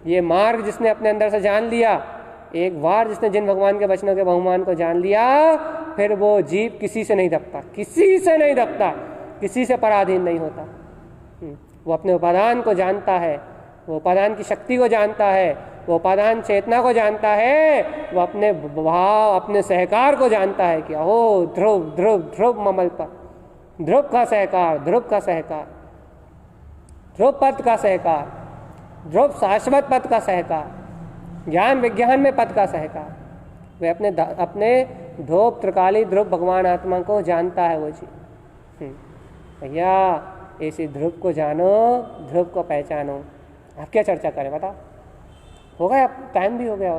ये मार्ग जिसने अपने अंदर से जान लिया, एक बार जिसने जिन भगवान के वचनों के बहुमान को जान लिया, फिर वो जीव किसी से नहीं दबता, किसी से नहीं दबता, किसी से पराधीन नहीं होता। वो अपने उपादान को जानता है, वो उपादान की शक्ति को जानता है, वो उपादान चेतना को जानता है, वो अपने भाव अपने सहकार को जानता है कि अहो ध्रुव ध्रुव ध्रुव ममल पर, ध्रुव का सहकार, ध्रुव का सहकार, ध्रुव पद का सहकार, ध्रुव शाश्वत पद का सहकार, ज्ञान विज्ञान में पद का सहकार, वे अपने ध्रुव त्रिकाली ध्रुव भगवान आत्मा को जानता है वो जी। भैया ऐसे ध्रुव को जानो, ध्रुव को पहचानो। आप क्या चर्चा करें बताओ, हो गया टाइम भी हो गया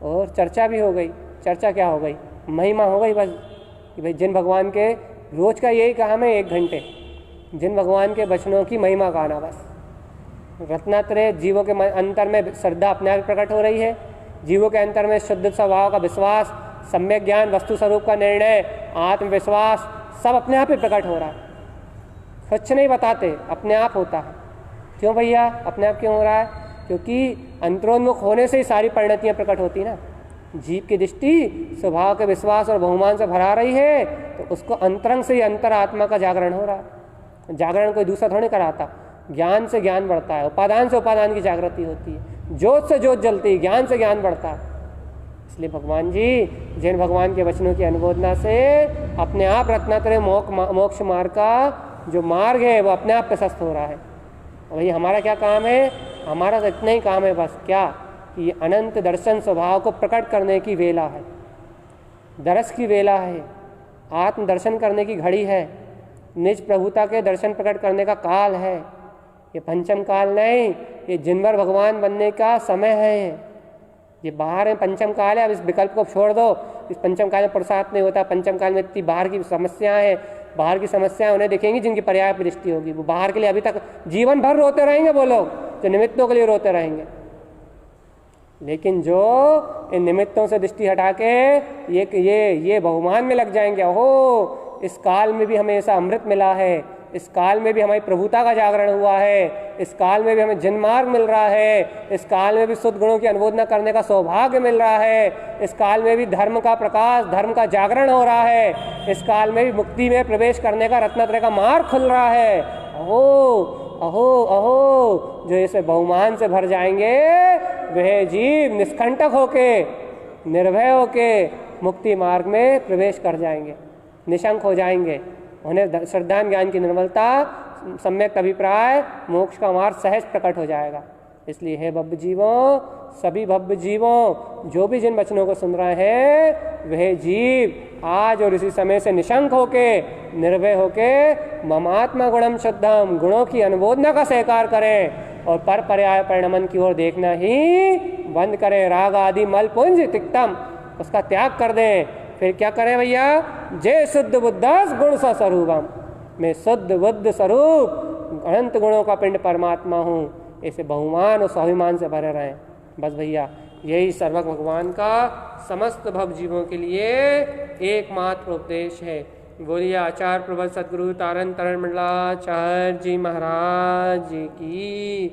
और चर्चा भी हो गई। चर्चा क्या हो गई, महिमा हो गई बस कि भाई जिन भगवान के रोज का यही काम है 1 घंटे, जिन भगवान के वचनों की महिमा गाना, बस रत्नात्रय जीवों के अंतर में श्रद्धा अपने आप प्रकट हो रही है, जीवों के अंतर में शुद्ध स्वभाव का विश्वास, सम्यक ज्ञान, वस्तु स्वरूप का निर्णय, आत्मविश्वास सब अपने आप ही प्रकट हो रहा है। सच नहीं बताते, अपने आप होता है। क्यों भैया अपने आप क्यों हो रहा है? क्योंकि अंतरोन्मुख होने से ही सारी परिणतियाँ प्रकट होती ना। जीव की दृष्टि स्वभाव के विश्वास और बहुमान से भरा रही है, तो उसको अंतरंग से ही अंतरात्मा का जागरण हो रहा है। जागरण कोई दूसरा थोड़ी कराता, ज्ञान से ज्ञान बढ़ता है, उपादान से उपादान की जागृति होती है, ज्योत से ज्योत जलती है, ज्ञान से ज्ञान बढ़ता है। इसलिए भगवान जी जिन भगवान के वचनों की अनुमोदना से अपने आप रत्नात्रय मोक्ष मार्ग का जो मार्ग है वो अपने आप प्रशस्त हो रहा है। और भाई हमारा क्या काम है? हमारा तो इतना ही काम है बस, क्या कि अनंत दर्शन स्वभाव को प्रकट करने की वेला है, दरस की वेला है, आत्म दर्शन करने की घड़ी है, निज प्रभुता के दर्शन प्रकट करने का काल है। ये पंचम काल नहीं, ये जिनवर भगवान बनने का समय है। ये बाहर में पंचम काल है, अब इस विकल्प को छोड़ दो। इस पंचम काल में पुरुषार्थ नहीं होता, पंचम काल में इतनी बाहर की समस्याएं हैं, बाहर की समस्याएं उन्हें दिखेंगी जिनकी पर्याय दृष्टि होगी। वो बाहर के लिए अभी तक जीवन भर रोते रहेंगे वो लोग, जो निमित्तों के लिए रोते रहेंगे। लेकिन जो इन निमित्तों से दृष्टि हटा के ये बहुमान में लग जाएंगे, ओहो इस काल में भी हमें ऐसा अमृत मिला है, इस काल में भी हमारी प्रभुता का जागरण हुआ है, इस काल में भी हमें जन्मार्ग मिल रहा है, इस काल में भी शुद्ध गुणों की अनुमोदना करने का सौभाग्य मिल रहा है, इस काल में भी धर्म का प्रकाश, धर्म का जागरण हो रहा है, इस काल में भी मुक्ति में प्रवेश करने का रत्नात्रय का मार्ग खुल रहा है। अहो अहो अहो, जो इसे बहुमान से भर जाएंगे वह जीव निष्कंटक होके, निर्भय होके मुक्ति मार्ग में प्रवेश कर जाएंगे, निशंक हो जाएंगे। उन्हें श्रद्धा ज्ञान की निर्मलता, सम्यक अभिप्राय, मोक्ष का मार्ग सहज प्रकट हो जाएगा। इसलिए हे भव्य जीवों, सभी भव्य जीवों जो भी जिन वचनों को सुन रहे हैं, वह जीव आज और इसी समय से निशंक होके, निर्भय होके ममात्मा गुणम शुद्धम, गुणों की अनुमोदना का सहकार करें और पर पर्याय परिणमन की ओर देखना ही बंद करें। राग आदि मल पुंज तिक्तम, उसका त्याग कर दें। फिर क्या करें भैया? जय शुद्ध बुद्धस गुण सा स्वरूपम, मैं शुद्ध बुद्ध स्वरूप अनंत गुणों का पिंड परमात्मा हूँ, ऐसे बहुमान और स्वाभिमान से भरे रहें। बस भैया यही सर्वक भगवान का समस्त भव जीवों के लिए एकमात्र उपदेश है। बोलिए आचार्य प्रबल सदगुरु तारण तरण मंडलाचार्य जी महाराज की